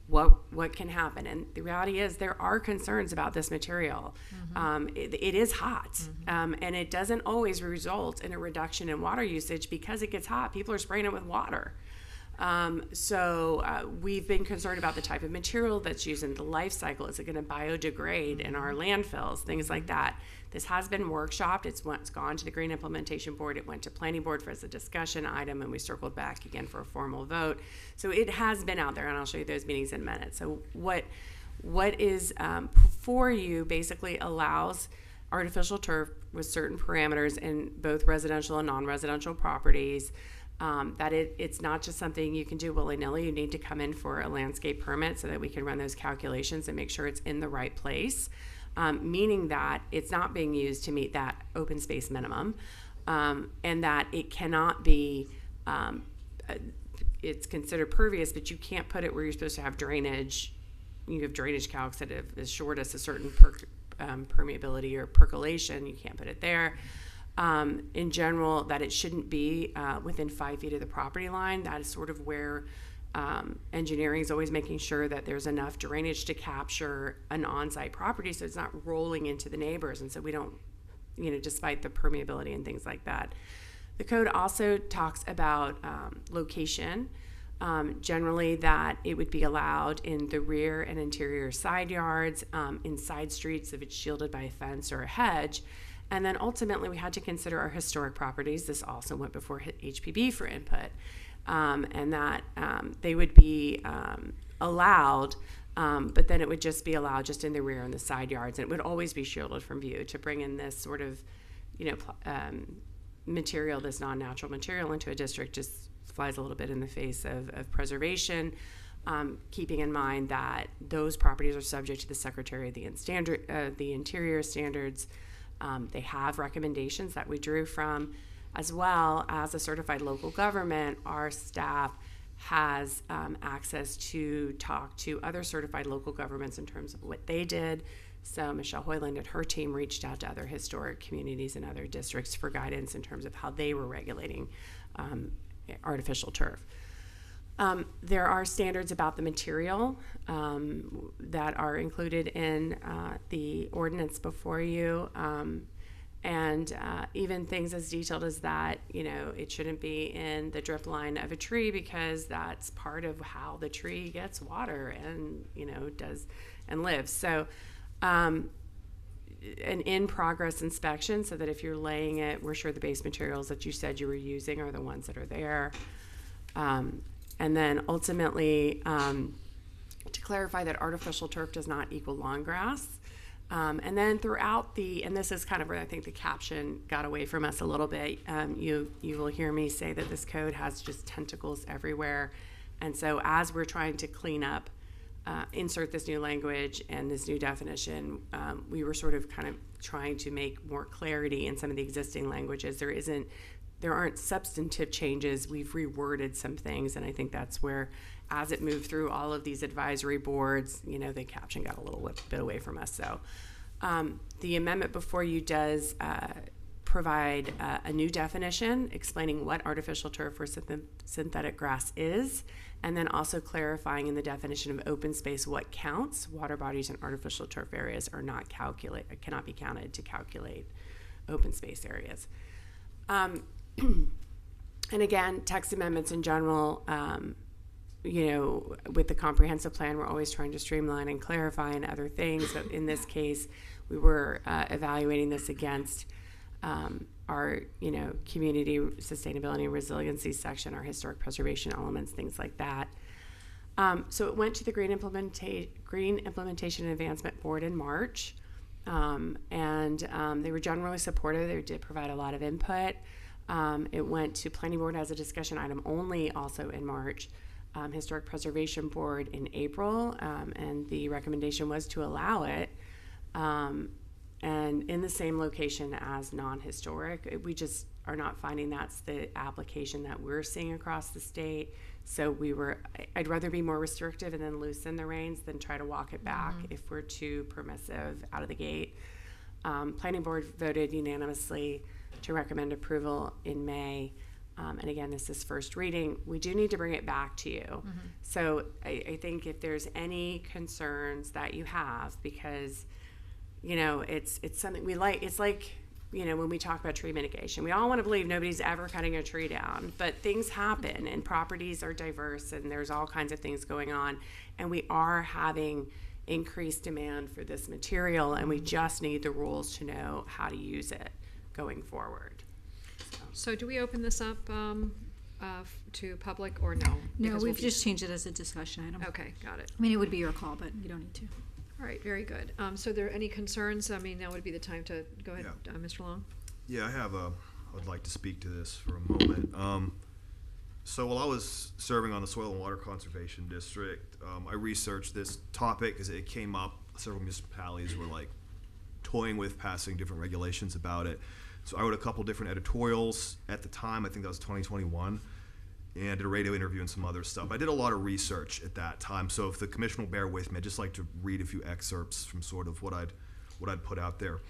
what can happen, and the reality is there are concerns about this material. It is hot, and it doesn't always result in a reduction in water usage because it gets hot. People are spraying it with water. So we've been concerned about the type of material that's used in the life cycle. Is it going to biodegrade in our landfills? Things like that. This has been workshopped. It's gone to the Green Implementation Board. It went to Planning Board as a discussion item, and we circled back again for a formal vote. So it has been out there, and I'll show you those meetings in a minute. So what is for you basically allows artificial turf with certain parameters in both residential and non-residential properties. that it's not just something you can do willy-nilly. You need to come in for a landscape permit so that we can run those calculations and make sure it's in the right place, meaning that it's not being used to meet that open space minimum, and that it cannot be, it's considered pervious, but you can't put it where you're supposed to have drainage. You have drainage calcs that have as short as a certain permeability or percolation. You can't put it there. In general, that it shouldn't be within 5 feet of the property line. That is sort of where engineering is always making sure that there's enough drainage to capture an on-site property so it's not rolling into the neighbors, and so we don't, despite the permeability and things like that. The code also talks about location, generally that it would be allowed in the rear and interior side yards, in side streets if it's shielded by a fence or a hedge. And then ultimately we had to consider our historic properties. This also went before HPB for input, and that they would be allowed, but then it would just be allowed just in the rear and the side yards, and it would always be shielded from view. To bring in this sort of, material, this non-natural material into a district just flies a little bit in the face of preservation, keeping in mind that those properties are subject to the Secretary of the Interior standards. They have recommendations that we drew from, as well as a certified local government. Our staff has access to talk to other certified local governments in terms of what they did. So Michelle Hoyland and her team reached out to other historic communities and other districts for guidance in terms of how they were regulating artificial turf. There are standards about the material that are included in the ordinance before you, and even things as detailed as that, it shouldn't be in the drip line of a tree because that's part of how the tree gets water and, does and lives. So an in-progress inspection so that if you're laying it, we're sure the base materials that you said you were using are the ones that are there. And then ultimately, to clarify that artificial turf does not equal lawn grass. And then throughout and this is kind of where I think the caption got away from us a little bit, you will hear me say that this code has just tentacles everywhere. And so as we're trying to clean up, insert this new language and this new definition, we were sort of kind of trying to make more clarity in some of the existing languages. There aren't substantive changes. We've reworded some things, and I think that's where, as it moved through all of these advisory boards, the caption got a little bit away from us. So the amendment before you does provide a new definition explaining what artificial turf or synthetic grass is, and then also clarifying in the definition of open space what counts. Water bodies and artificial turf areas are not cannot be counted to calculate open space areas. And again, text amendments in general, with the comprehensive plan, we're always trying to streamline and clarify and other things. But in this case, we were evaluating this against our, community sustainability and resiliency section, our historic preservation elements, things like that. So it went to the Green Implementation and Advancement Board in March, and they were generally supportive. They did provide a lot of input. It went to Planning Board as a discussion item only, also in March. Historic Preservation Board in April, and the recommendation was to allow it, and in the same location as non-historic. We just are not finding that's the application that we're seeing across the state. So I'd rather be more restrictive and then loosen the reins than try to walk it back if we're too permissive out of the gate. Planning Board voted unanimously to recommend approval in May. And again, this is first reading. We do need to bring it back to you. So I think if there's any concerns that you have, because, it's something we like. It's like, when we talk about tree mitigation, we all want to believe nobody's ever cutting a tree down, but things happen and properties are diverse and there's all kinds of things going on. And we are having increased demand for this material, and we just need the rules to know how to use it going forward. So do we open this up to public or no? No, we've just changed it as a discussion item. Okay, got it. I mean, it would be your call, but you don't need to. All right, very good. So are there any concerns? I mean, now would be the time to go ahead, Mr. Long. Yeah, I would like to speak to this for a moment. So while I was serving on the Soil and Water Conservation District, I researched this topic because it came up. Several municipalities were like toying with passing different regulations about it. So I wrote a couple different editorials at the time. I think that was 2021. And did a radio interview and some other stuff. I did a lot of research at that time. So if the commission will bear with me, I'd just like to read a few excerpts from sort of what I'd put out there.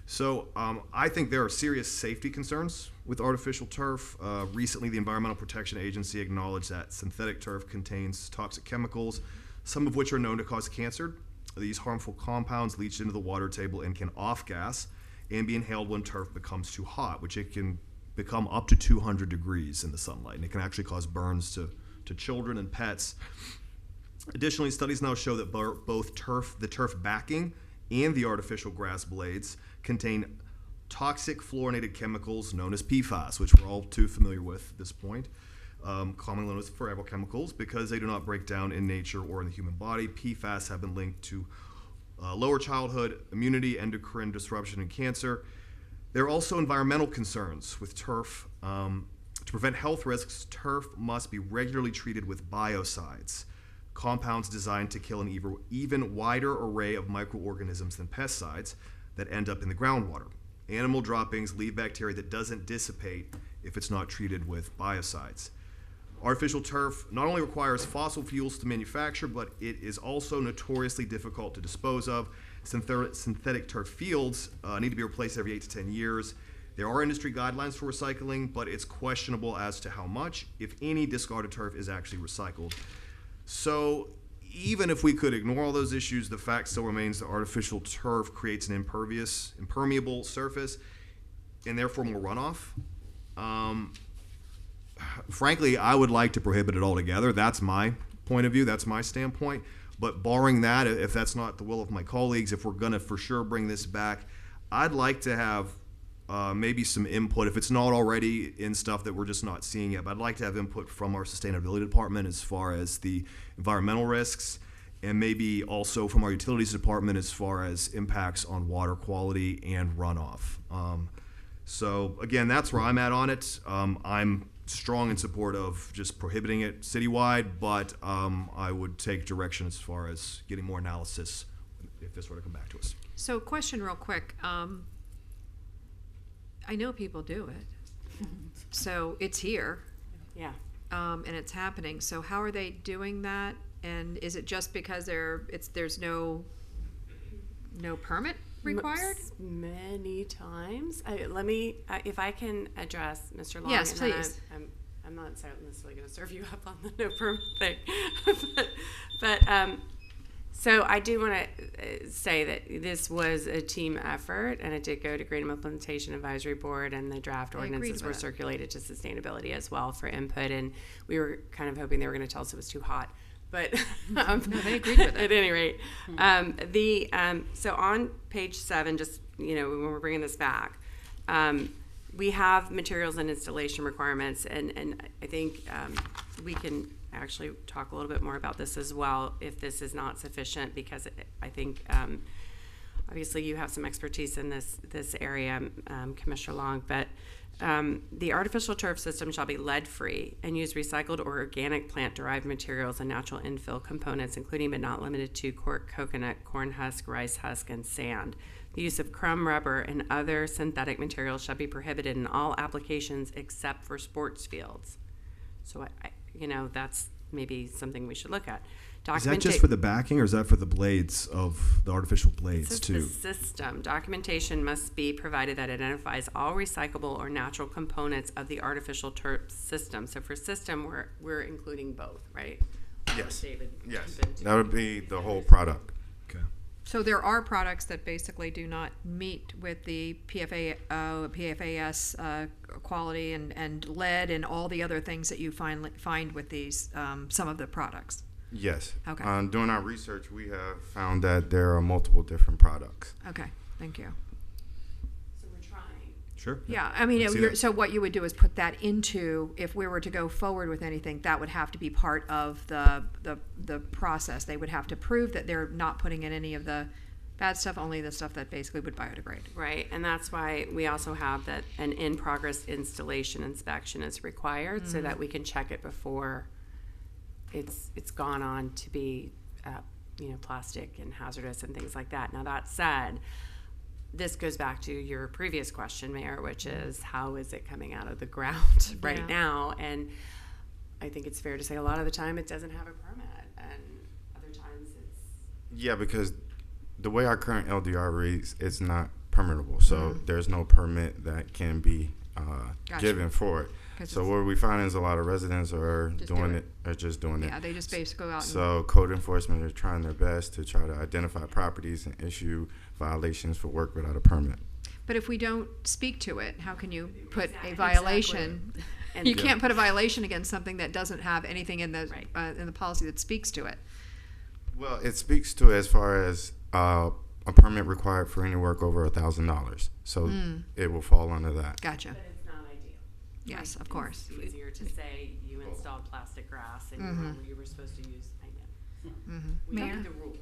So I think there are serious safety concerns with artificial turf. Recently, the Environmental Protection Agency acknowledged that synthetic turf contains toxic chemicals, some of which are known to cause cancer. These harmful compounds leach into the water table and can off-gas and be inhaled when turf becomes too hot, which it can become up to 200 degrees in the sunlight, and it can actually cause burns to children and pets. Additionally, studies now show that both the turf backing and the artificial grass blades contain toxic fluorinated chemicals known as PFAS, which we're all too familiar with at this point, commonly known as forever chemicals, because they do not break down in nature or in the human body. PFAS have been linked to lower childhood immunity, endocrine disruption, and cancer. There are also environmental concerns with turf. To prevent health risks, turf must be regularly treated with biocides, compounds designed to kill an even wider array of microorganisms than pesticides that end up in the groundwater. Animal droppings leave bacteria that doesn't dissipate if it's not treated with biocides. Artificial turf not only requires fossil fuels to manufacture, but it is also notoriously difficult to dispose of. Synthetic turf fields need to be replaced every 8 to 10 years. There are industry guidelines for recycling, but it's questionable as to how much, if any, discarded turf is actually recycled. So even if we could ignore all those issues, the fact still remains that artificial turf creates an impermeable surface and therefore more runoff. Frankly, I would like to prohibit it altogether. That's my point of view. That's my standpoint. But barring that, if that's not the will of my colleagues, if we're going to for sure bring this back, I'd like to have maybe some input, if it's not already in stuff that we're just not seeing yet, but I'd like to have input from our sustainability department as far as the environmental risks, and maybe also from our utilities department as far as impacts on water quality and runoff. So again, that's where I'm at on it. I'm strong in support of just prohibiting it citywide, but I would take direction as far as getting more analysis if this were to come back to us. So question real quick. I know people do it. So it's here. Yeah. And it's happening. So how are they doing that? And is it just because there's no permit required? Many times. Let me, if I can address Mr. Long. Yes, and please. Then I'm not necessarily going to serve you up on the no permit thing, but so I do want to say that this was a team effort, and it did go to Green Implementation Advisory Board, and the draft ordinances were circulated to sustainability as well for input. And we were kind of hoping they were going to tell us it was too hot. But no, they agreed with it. At any rate, so on page 7, just when we're bringing this back, we have materials and installation requirements, and I think we can actually talk a little bit more about this as well if this is not sufficient, because I think obviously you have some expertise in this area, Commissioner Long, but the artificial turf system shall be lead-free and use recycled or organic plant-derived materials and natural infill components, including but not limited to cork, coconut, corn husk, rice husk, and sand. The use of crumb rubber and other synthetic materials shall be prohibited in all applications except for sports fields. So, that's maybe something we should look at. Is that just for the backing, or is that for the blades of the artificial blades too? The system. Documentation must be provided that identifies all recyclable or natural components of the artificial turf system. So for system, we're including both, right? Yes. David. Yes. That would be the whole product. Okay. So there are products that basically do not meet with the PFAS quality and lead and all the other things that you find with these some of the products. Yes. Okay. During our research, we have found that there are multiple different products. Okay. Thank you. So we're trying. Sure. Yeah. I mean, so what you would do is put that into, if we were to go forward with anything, that would have to be part of the process. They would have to prove that they're not putting in any of the Bad stuff, only the stuff that basically would biodegrade. Right, and that's why we also have that an in-progress installation inspection is required, so that we can check it before it's gone on to be, plastic and hazardous and things like that. Now, that said, this goes back to your previous question, Mayor, which is how is it coming out of the ground right now? And I think it's fair to say a lot of the time it doesn't have a permit, and other times it's... Yeah, because the way our current LDR reads, it's not permittable. So there's no permit that can be given for it. So what we find is a lot of residents are doing it. Yeah, they just basically go out. So code enforcement is trying their best to try to identify properties and issue violations for work without a permit. But if we don't speak to it, how can you put a violation? And You can't put a violation against something that doesn't have anything in the policy that speaks to it. Well, it speaks to as far as a permit required for any work over $1,000. So it will fall under that. Gotcha. But it's not ideal. Yes, of course. It's easier to say you installed plastic grass and you were supposed to use, we Mayor? know the rules.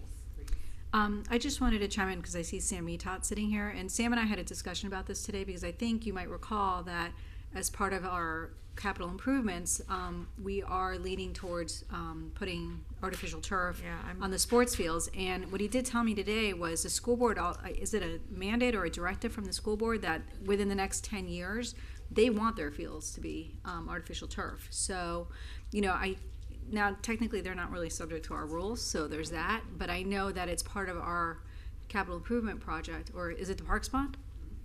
I just wanted to chime in because I see Sam Metot sitting here, and Sam and I had a discussion about this today because I think you might recall that as part of our capital improvements, we are leaning towards putting artificial turf on the sports fields. And what he did tell me today was the school board, is it a mandate or a directive from the school board that within the next 10 years, they want their fields to be artificial turf. So, now technically they're not really subject to our rules, so there's that. But I know that it's part of our capital improvement project, or is it the Parks Bond?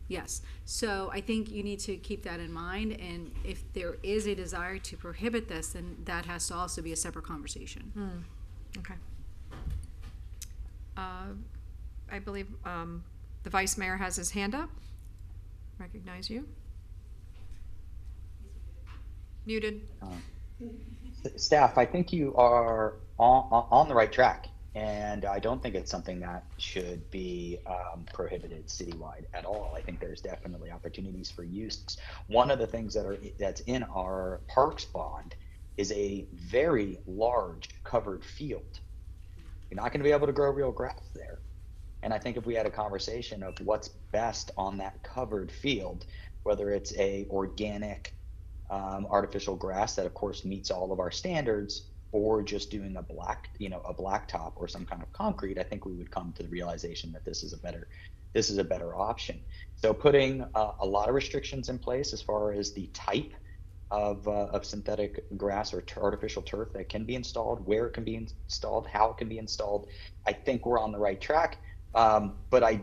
Yes. So I think you need to keep that in mind, and if there is a desire to prohibit this, then that has to also be a separate conversation. Okay. I believe the Vice Mayor has his hand up. Recognize you. Muted. Staff, I think you are on the right track, and I don't think it's something that should be prohibited citywide at all. I think there's definitely opportunities for use. One of the things that's in our Parks Bond is a very large covered field. You're not going to be able to grow real grass there. And I think if we had a conversation of what's best on that covered field, whether it's a organic artificial grass that of course meets all of our standards, or just doing a blacktop or some kind of concrete, I think we would come to the realization that this is a better option. So putting a lot of restrictions in place as far as the type of synthetic grass or artificial turf that can be installed, where it can be installed, how it can be installed, I think we're on the right track. But I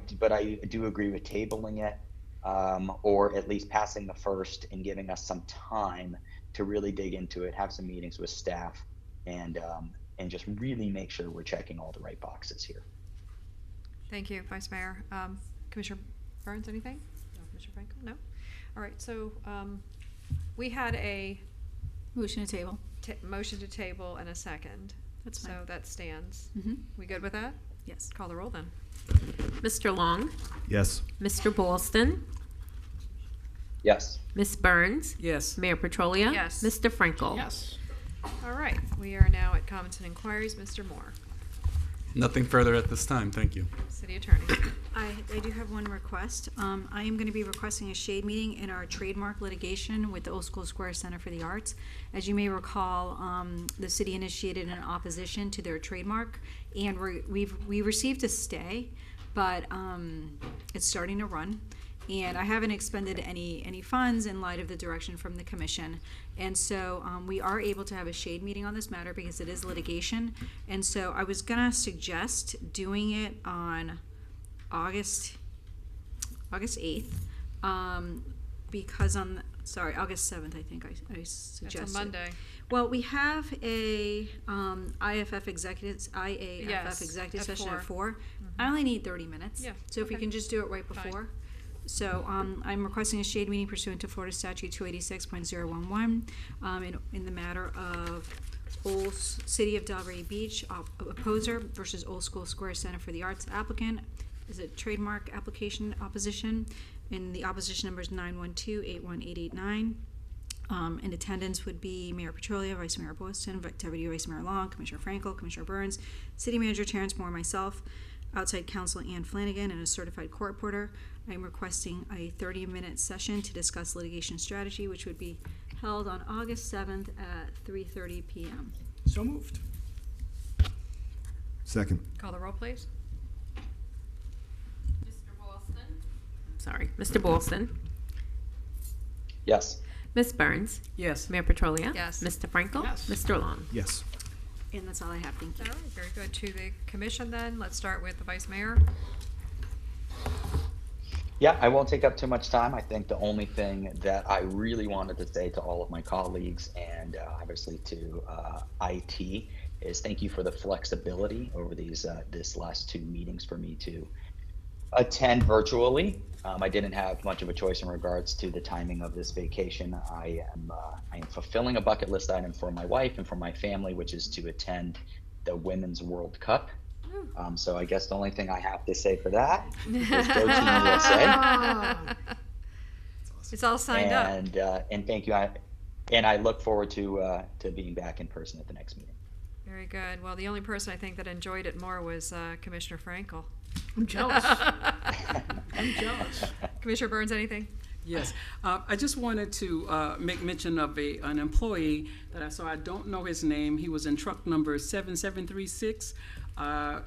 do agree with tabling it. Or at least passing the first and giving us some time to really dig into it, have some meetings with staff, and just really make sure we're checking all the right boxes here. Thank you, Vice Mayor. Commissioner Burns, anything? No, Commissioner Franco? No? All right, so we had a motion to table. Motion to table and a second. That's fine. So that stands. Mhm. We good with that? Yes. Call the roll then. Mr. Long? Yes. Mr. Boylston? Yes. Ms. Burns? Yes. Mayor Petrolia? Yes. Mr. Frankel? Yes. All right, we are now at comments and inquiries. Mr. Moore, Nothing further at this time. Thank you. City Attorney. I do have one request. I am going to be requesting a shade meeting in our trademark litigation with the Old School Square Center for the Arts. As you may recall, the city initiated an opposition to their trademark, and we received a stay, but it's starting to run. And I haven't expended any funds in light of the direction from the commission. And so we are able to have a shade meeting on this matter because it is litigation. And so I was gonna suggest doing it on August 8th, because August 7th, I think I suggested. That's a Monday. Well, we have a IAFF executive session at 4. I only need 30 minutes. Yeah, So if we okay. can just do it right before. So I'm requesting a shade meeting pursuant to Florida Statute 286.011 in the matter of Old City of Delray Beach opposer versus Old School Square Center for the Arts applicant. Is a trademark application opposition, and the opposition number is 912-81889. In attendance would be Mayor Petrolia, Vice Mayor Boylston, Deputy Vice Mayor Long, Commissioner Frankel, Commissioner Burns, City Manager Terrence Moore, myself. outside counsel Ann Flanagan and a certified court reporter. I am requesting a 30-minute session to discuss litigation strategy, which would be held on August 7th at 3:30 p.m. So moved. Second. Call the roll, please. Sorry. Mr. Boylston? Yes. Ms. Burns? Yes. Mayor Petrolia? Yes. Mr. Frankel? Yes. Mr. Long? Yes. And that's all I have. Thank you. All right, very good. To the commission then, let's start with the vice mayor. Yeah, I won't take up too much time. I think the only thing that I really wanted to say to all of my colleagues and obviously to IT is thank you for the flexibility over these this last 2 meetings for me to attend virtually. I didn't have much of a choice in regards to the timing of this vacation. I am fulfilling a bucket list item for my wife and for my family, which is to attend the Women's World Cup. So I guess the only thing I have to say for that is go Team USA. It's all signed up. And thank you. And I look forward to being back in person at the next meeting. Very good. Well, the only person I think that enjoyed it more was Commissioner Frankel. I'm jealous. I'm jealous. Commissioner Burns, anything? Yes, I just wanted to make mention of an employee that I saw. I don't know his name. He was in truck number 7736. A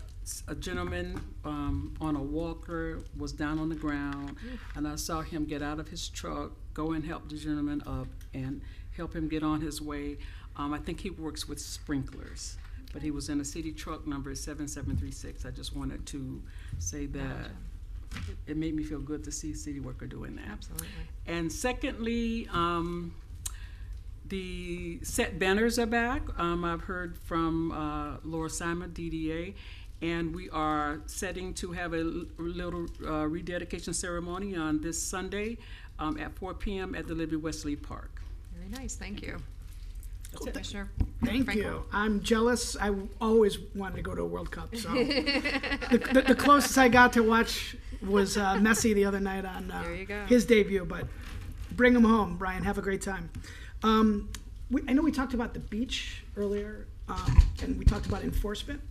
gentleman on a walker was down on the ground, and I saw him get out of his truck, go and help the gentleman up, and help him get on his way. I think he works with sprinklers, but he was in a city truck number 7736. I just wanted to say that. It made me feel good to see a city worker doing that. Absolutely. And secondly, the set banners are back. I've heard from Laura Simon, DDA, and we are setting to have a little rededication ceremony on this Sunday at 4 p.m. at the Libby Wesley Park. Very nice. Thank you. That's it. Commissioner Thank Frankel. you. I'm jealous. I always wanted to go to a World Cup. So the closest I got to watch was Messi the other night on There you go. his debut. But bring him home, Brian. Have a great time. I know we talked about the beach earlier, and we talked about enforcement.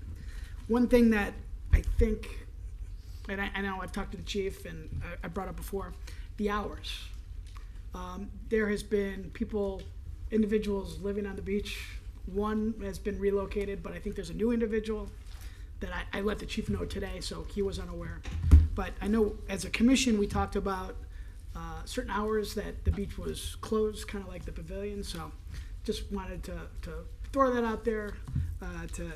One thing that I think, and I know I've talked to the chief and I brought up before, the hours. There has been individuals living on the beach. One has been relocated, but I think there's a new individual that I let the chief know today, so he was unaware. But I know as a commission, we talked about certain hours that the beach was closed, kind of like the pavilion, so just wanted to throw that out there to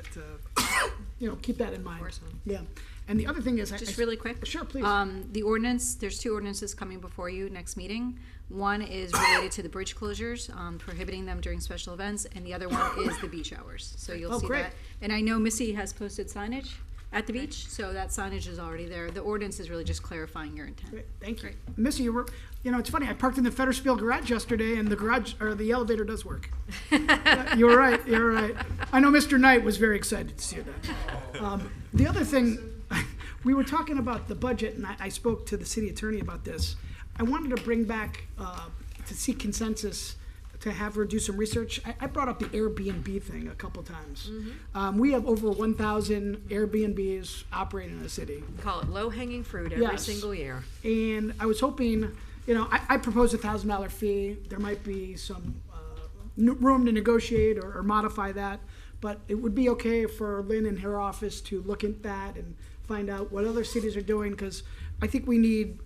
keep that in mind. Yeah. And the other thing is, Just really quick. Sure, please. The ordinance, there's 2 ordinances coming before you next meeting. One is related to the bridge closures, prohibiting them during special events, and the other one is the beach hours. So you'll see great. that. And I know Missy has posted signage at the beach, so that signage is already there. The ordinance is really just clarifying your intent. Great, thank you. Missy, it's funny, I parked in the Federspiel garage yesterday, and the elevator does work. You're right. I know Mr. Knight was very excited to see that. The other thing, we were talking about the budget, and I spoke to the city attorney about this. I wanted to bring back, to seek consensus, to have her do some research. I brought up the Airbnb thing a couple times. We have over 1,000 Airbnbs operating in the city. Call it low-hanging fruit every Yes. single year. And I was hoping, I proposed a $1,000 fee. There might be some room to negotiate or modify that, but it would be okay for Lynn and her office to look at that and find out what other cities are doing, because I think we need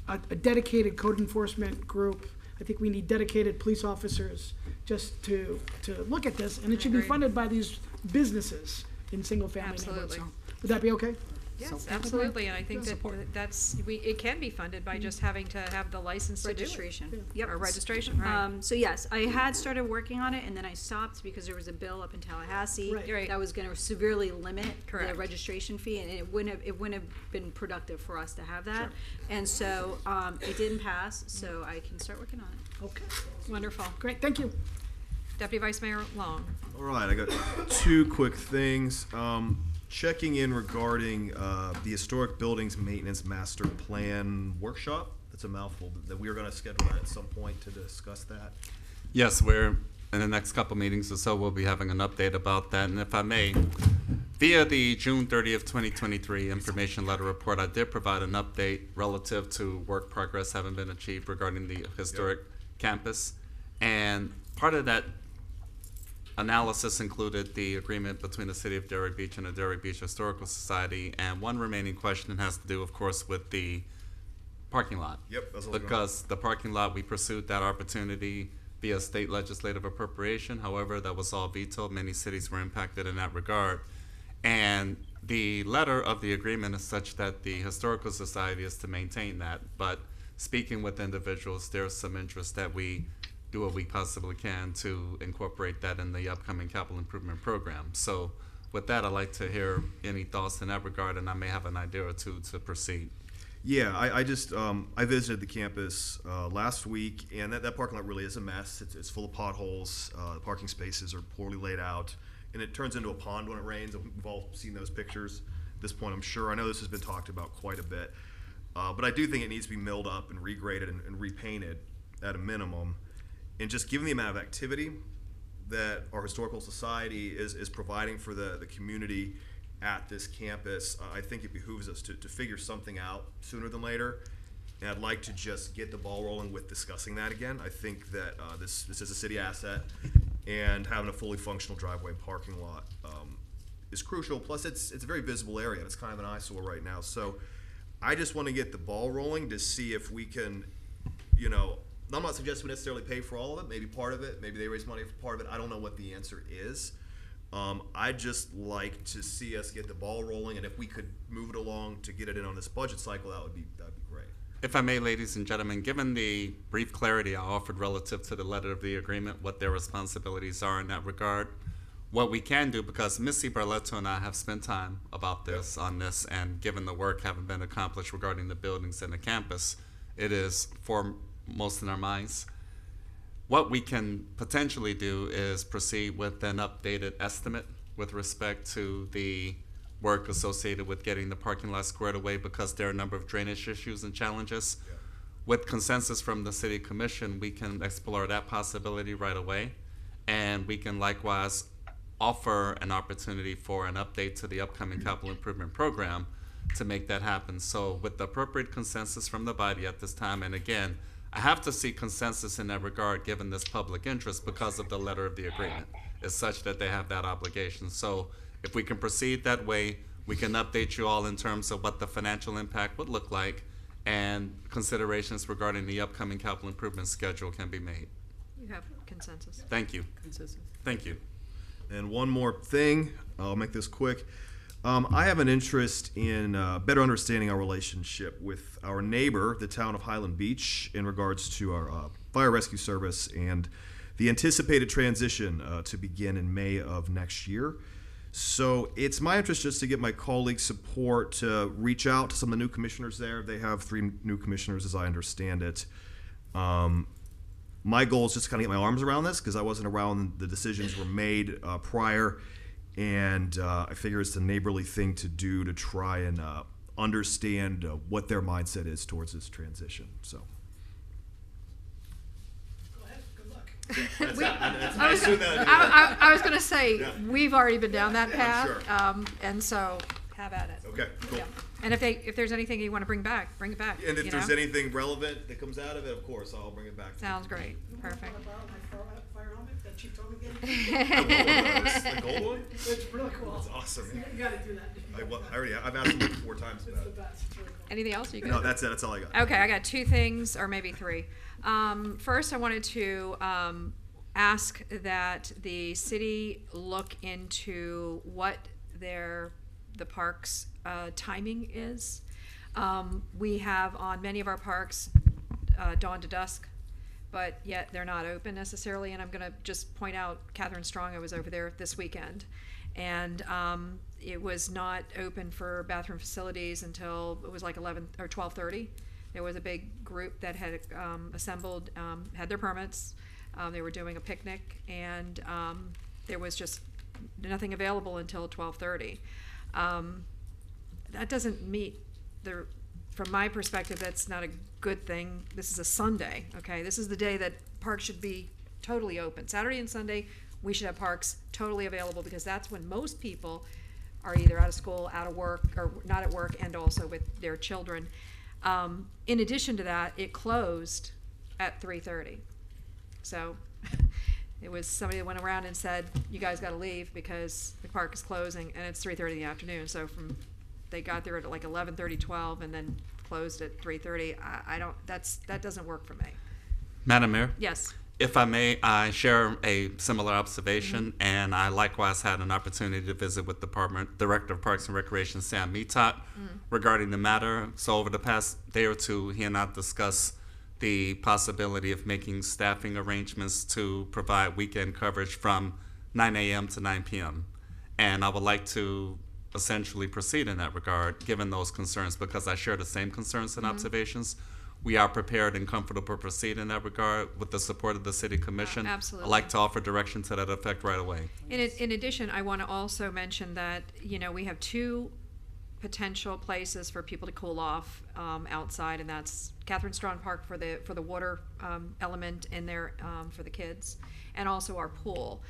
a dedicated code enforcement group. I think we need dedicated police officers just to look at this, and it should be funded by these businesses in single-family neighborhoods. Absolutely. So, would that be okay? Yes, absolutely, and I think it can be funded by just having to have the license to do it. Registration. Yep. Or registration, right. So yes, I had started working on it, and then I stopped because there was a bill up in Tallahassee Right. that was going to severely limit the Correct. registration fee, and it wouldn't have been productive for us to have that. And so it didn't pass, so I can start working on it. Okay. Wonderful. Great, thank you. Deputy Vice Mayor Long. All right, I got 2 quick things. Checking in regarding the Historic Buildings Maintenance Master Plan Workshop. That's a mouthful. That we are going to schedule that at some point to discuss that. Yes, we're in the next couple meetings or so, we'll be having an update about that. And if I may, Via the June 30th, 2023 information letter report, I did provide an update relative to work progress having been achieved regarding the historic campus. And part of that analysis included the agreement between the City of Delray Beach and the Delray Beach Historical Society. And one remaining question has to do, of course, with the parking lot. Yep, that's what I was gonna- Because the parking lot, we pursued that opportunity via state legislative appropriation. However, that was all vetoed. Many cities were impacted in that regard. And the letter of the agreement is such that the Historical Society is to maintain that. But speaking with individuals, there's some interest that we do what we possibly can to incorporate that in the upcoming capital improvement program. So with that, I'd like to hear any thoughts in that regard, and I may have an idea or two to proceed. Yeah, I just I visited the campus last week, and that parking lot really is a mess. It's full of potholes. The parking spaces are poorly laid out, and it turns into a pond when it rains. We've all seen those pictures at this point, I'm sure. I know this has been talked about quite a bit, but I do think it needs to be milled up and regraded and repainted at a minimum. And just given the amount of activity that our historical society is providing for the community at this campus, I think it behooves us to figure something out sooner than later. And I'd like to just get the ball rolling with discussing that again. I think that this is a city asset, and having a fully functional driveway and parking lot is crucial. Plus, it's a very visible area. It's kind of an eyesore right now. So I just want to get the ball rolling to see if we can, I'm not suggesting we necessarily pay for all of it, maybe part of it, maybe they raise money for part of it. I don't know what the answer is. I'd just like to see us get the ball rolling, and if we could move it along to get it in on this budget cycle, that'd be great. If I may, ladies and gentlemen, given the brief clarity I offered relative to the letter of the agreement, what their responsibilities are in that regard, what we can do, because Missy Barletto and I have spent time about this, on this, and given the work having been accomplished regarding the buildings and the campus, it is foremost in our minds. What we can potentially do is proceed with an updated estimate with respect to the work associated with getting the parking lot squared away, because there are a number of drainage issues and challenges. Yeah. With consensus from the City Commission, we can explore that possibility right away, and we can likewise offer an opportunity for an update to the upcoming capital improvement program to make that happen. So with the appropriate consensus from the body at this time, and again, I have to seek consensus in that regard given this public interest because of the letter of the agreement. It's such that they have that obligation. So if we can proceed that way, we can update you all in terms of what the financial impact would look like, and considerations regarding the upcoming capital improvement schedule can be made. You have consensus. Thank you. Consensus. Thank you. And one more thing, I'll make this quick. I have an interest in better understanding our relationship with our neighbor, the town of Highland Beach, in regards to our fire rescue service and the anticipated transition to begin in May of next year. So it's my interest just to get my colleagues' support to reach out to some of the new commissioners there. They have 3 new commissioners, as I understand it. My goal is just to kind of get my arms around this, because I wasn't around when the decisions were made prior. And I figure it's a neighborly thing to do to try and understand what their mindset is towards this transition. So. Go ahead. Good luck. I was going to say, Yeah. we've already been down that Yeah, path, I'm and so have at it. Okay, cool. Yeah. And if there's anything you want to bring back, bring it back. And if you there's know? anything relevant that comes out of it, of course, I'll bring it back. Sounds great. Perfect. Want to borrow my fire helmet that Chief told me to The gold one? It's really cool. That's awesome. You got to do that. I've asked him 4 times It's about the it. best. It's really cool. Anything else? You got? No, that's it. That's all I got. Okay, I got 2 things, or maybe 3. First, I wanted to ask that the city look into what the park's timing is. We have on many of our parks dawn to dusk, but yet they're not open necessarily. And I'm going to just point out Catherine Strong. I was over there this weekend, and it was not open for bathroom facilities until it was like 11 or 12:30. There was a big group that had assembled, had their permits. They were doing a picnic, and there was just nothing available until 12:30. That doesn't meet from my perspective, that's not a good thing. This is a Sunday, okay? This is the day that parks should be totally open. Saturday and Sunday, we should have parks totally available, because that's when most people are either out of school, out of work, or not at work, and also with their children. In addition to that, it closed at 3:30. So it was somebody that went around and said, you guys got to leave because the park is closing, and it's 3:30 in the afternoon. So they got there at like 11:30, 12, and then closed at 3:30. That doesn't work for me. Madam Mayor? Yes. If I may, I share a similar observation, and I likewise had an opportunity to visit with Director of Parks and Recreation, Sam Metot, regarding the matter. So over the past day or two, he and I discussed the possibility of making staffing arrangements to provide weekend coverage from 9 a.m. to 9 p.m. And I would like to essentially proceed in that regard, given those concerns, because I share the same concerns and observations. We are prepared and comfortable to proceed in that regard with the support of the City Commission. Absolutely. I'd like to offer direction to that effect right away. In addition, I want to also mention that, we have two potential places for people to cool off outside, and that's Catherine Strawn Park for the water element in there for the kids, and also our pool.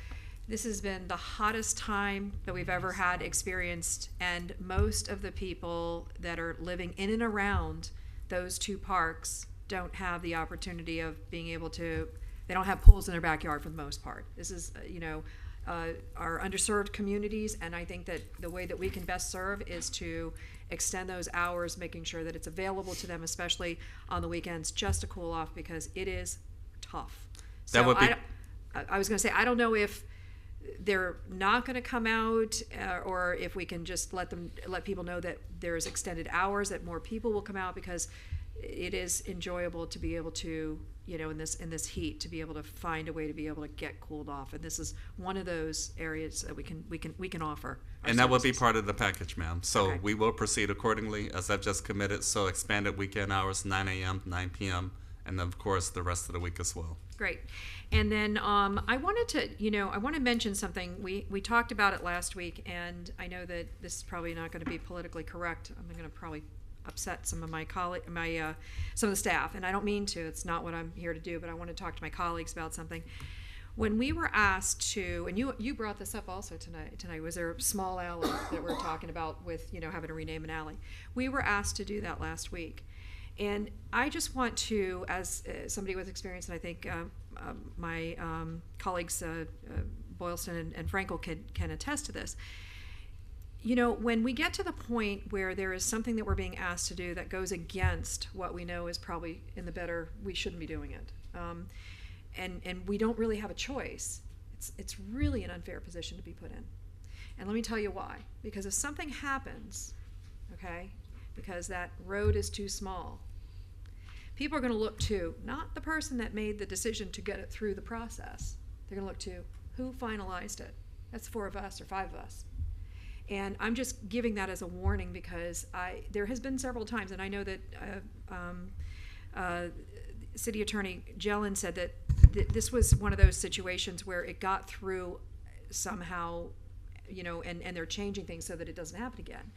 This has been the hottest time that we've ever had experienced, and most of the people that are living in and around those two parks don't have the opportunity of being able to, they don't have pools in their backyard for the most part. This is, our underserved communities, and I think that the way that we can best serve is to extend those hours, making sure that it's available to them, especially on the weekends, just to cool off, because it is tough. That would be... I was going to say, I don't know if they're not going to come out, or if we can just let people know that there's extended hours, that more people will come out, because it is enjoyable to be able to, in this heat, to be able to find a way to be able to get cooled off, and this is one of those areas that we can offer. And that would be part of the package, ma'am. So Okay. we will proceed accordingly, as I've just committed. So expanded weekend hours, 9 a.m., 9 p.m., and then of course the rest of the week as well. Great. And then I wanted to mention something. We talked about it last week, and I know that this is probably not going to be politically correct. I'm going to probably upset some of my some of the staff, and I don't mean to. It's not what I'm here to do, but I want to talk to my colleagues about something. When we were asked to, and you brought this up also tonight, was there a small alley that we're talking about with, having to rename an alley? We were asked to do that last week. And I just want to, as somebody with experience, and I think my colleagues Boylston and Frankel can attest to this. When we get to the point where there is something that we're being asked to do that goes against what we know is probably we shouldn't be doing it, and we don't really have a choice, it's really an unfair position to be put in. And let me tell you why. Because if something happens, okay, because that road is too small, people are going to look to not the person that made the decision to get it through the process. They're going to look to who finalized it. That's 4 of us or 5 of us. And I'm just giving that as a warning, because there has been several times, and I know that City Attorney Jelen said that this was one of those situations where it got through somehow, and they're changing things so that it doesn't happen again.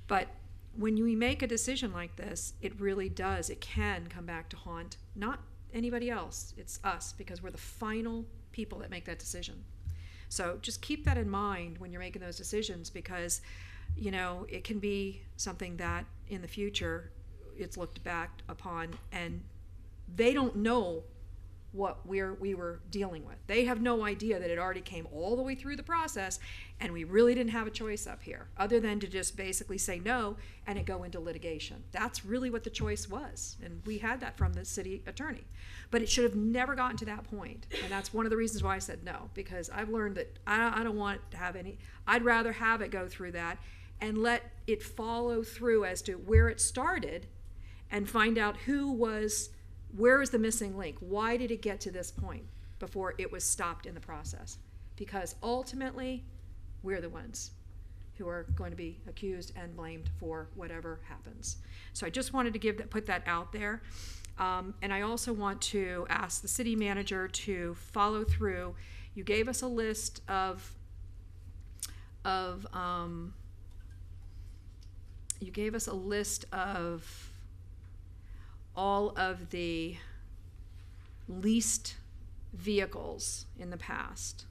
But when you make a decision like this, it really does. It can come back to haunt not anybody else. It's us, because we're the final people that make that decision. So just keep that in mind when you're making those decisions, because, it can be something that in the future it's looked back upon, and they don't know what we were dealing with. They have no idea that it already came all the way through the process, and we really didn't have a choice up here other than to just basically say no and it go into litigation. That's really what the choice was, and we had that from the city attorney. But it should have never gotten to that point, and that's one of the reasons why I said no, because I've learned that I don't want to have any. I'd rather have it go through that and let it follow through as to where it started, and find out where is the missing link? Why did it get to this point before it was stopped in the process? Because ultimately, we're the ones who are going to be accused and blamed for whatever happens. So I just wanted to put that out there. And I also want to ask the city manager to follow through. You gave us a list of all of the leased vehicles in the past.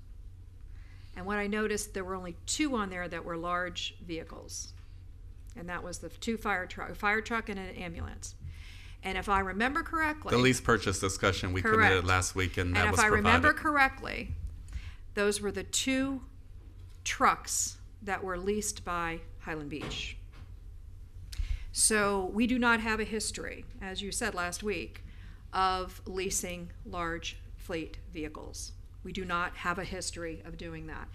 And what I noticed, there were only 2 on there that were large vehicles. And that was the 2 fire truck and an ambulance. And if I remember correctly. The lease purchase discussion we Correct. committed last week, and that And was if I provided. remember correctly, those were the 2 trucks that were leased by Highland Beach. So we do not have a history, as you said last week, of leasing large fleet vehicles. We do not have a history of doing that.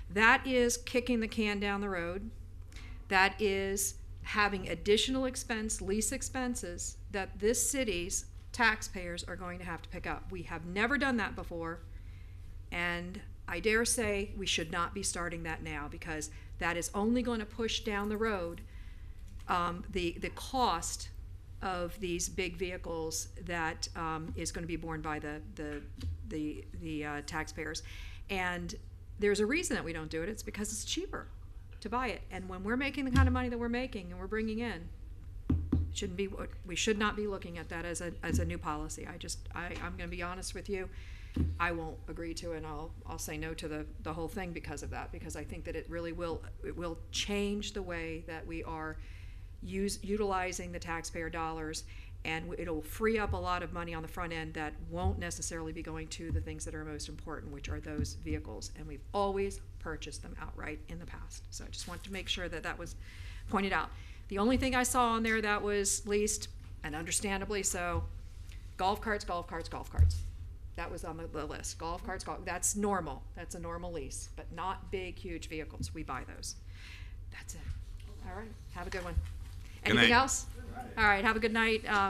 That is kicking the can down the road. That is having additional lease expenses that this city's taxpayers are going to have to pick up. We have never done that before, and I dare say we should not be starting that now, because that is only going to push down the road the cost of these big vehicles that is going to be borne by the taxpayers. And there's a reason that we don't do it. It's because it's cheaper to buy it. And when we're making the kind of money that we're making and we're bringing in, we should not be looking at that as a new policy. I'm going to be honest with you. I won't agree to it, and I'll say no to the whole thing because of that, because I think that it will change the way that we are utilizing the taxpayer dollars, and it'll free up a lot of money on the front end that won't necessarily be going to the things that are most important, which are those vehicles. And we've always purchased them outright in the past. So I just want to make sure that that was pointed out. The only thing I saw on there that was leased, and understandably so, golf carts. That was on the list. Golf carts, that's normal. That's a normal lease, but not big, huge vehicles. We buy those. That's it. All right. Have a good one. Good Anything night. else? All right. Have a good night.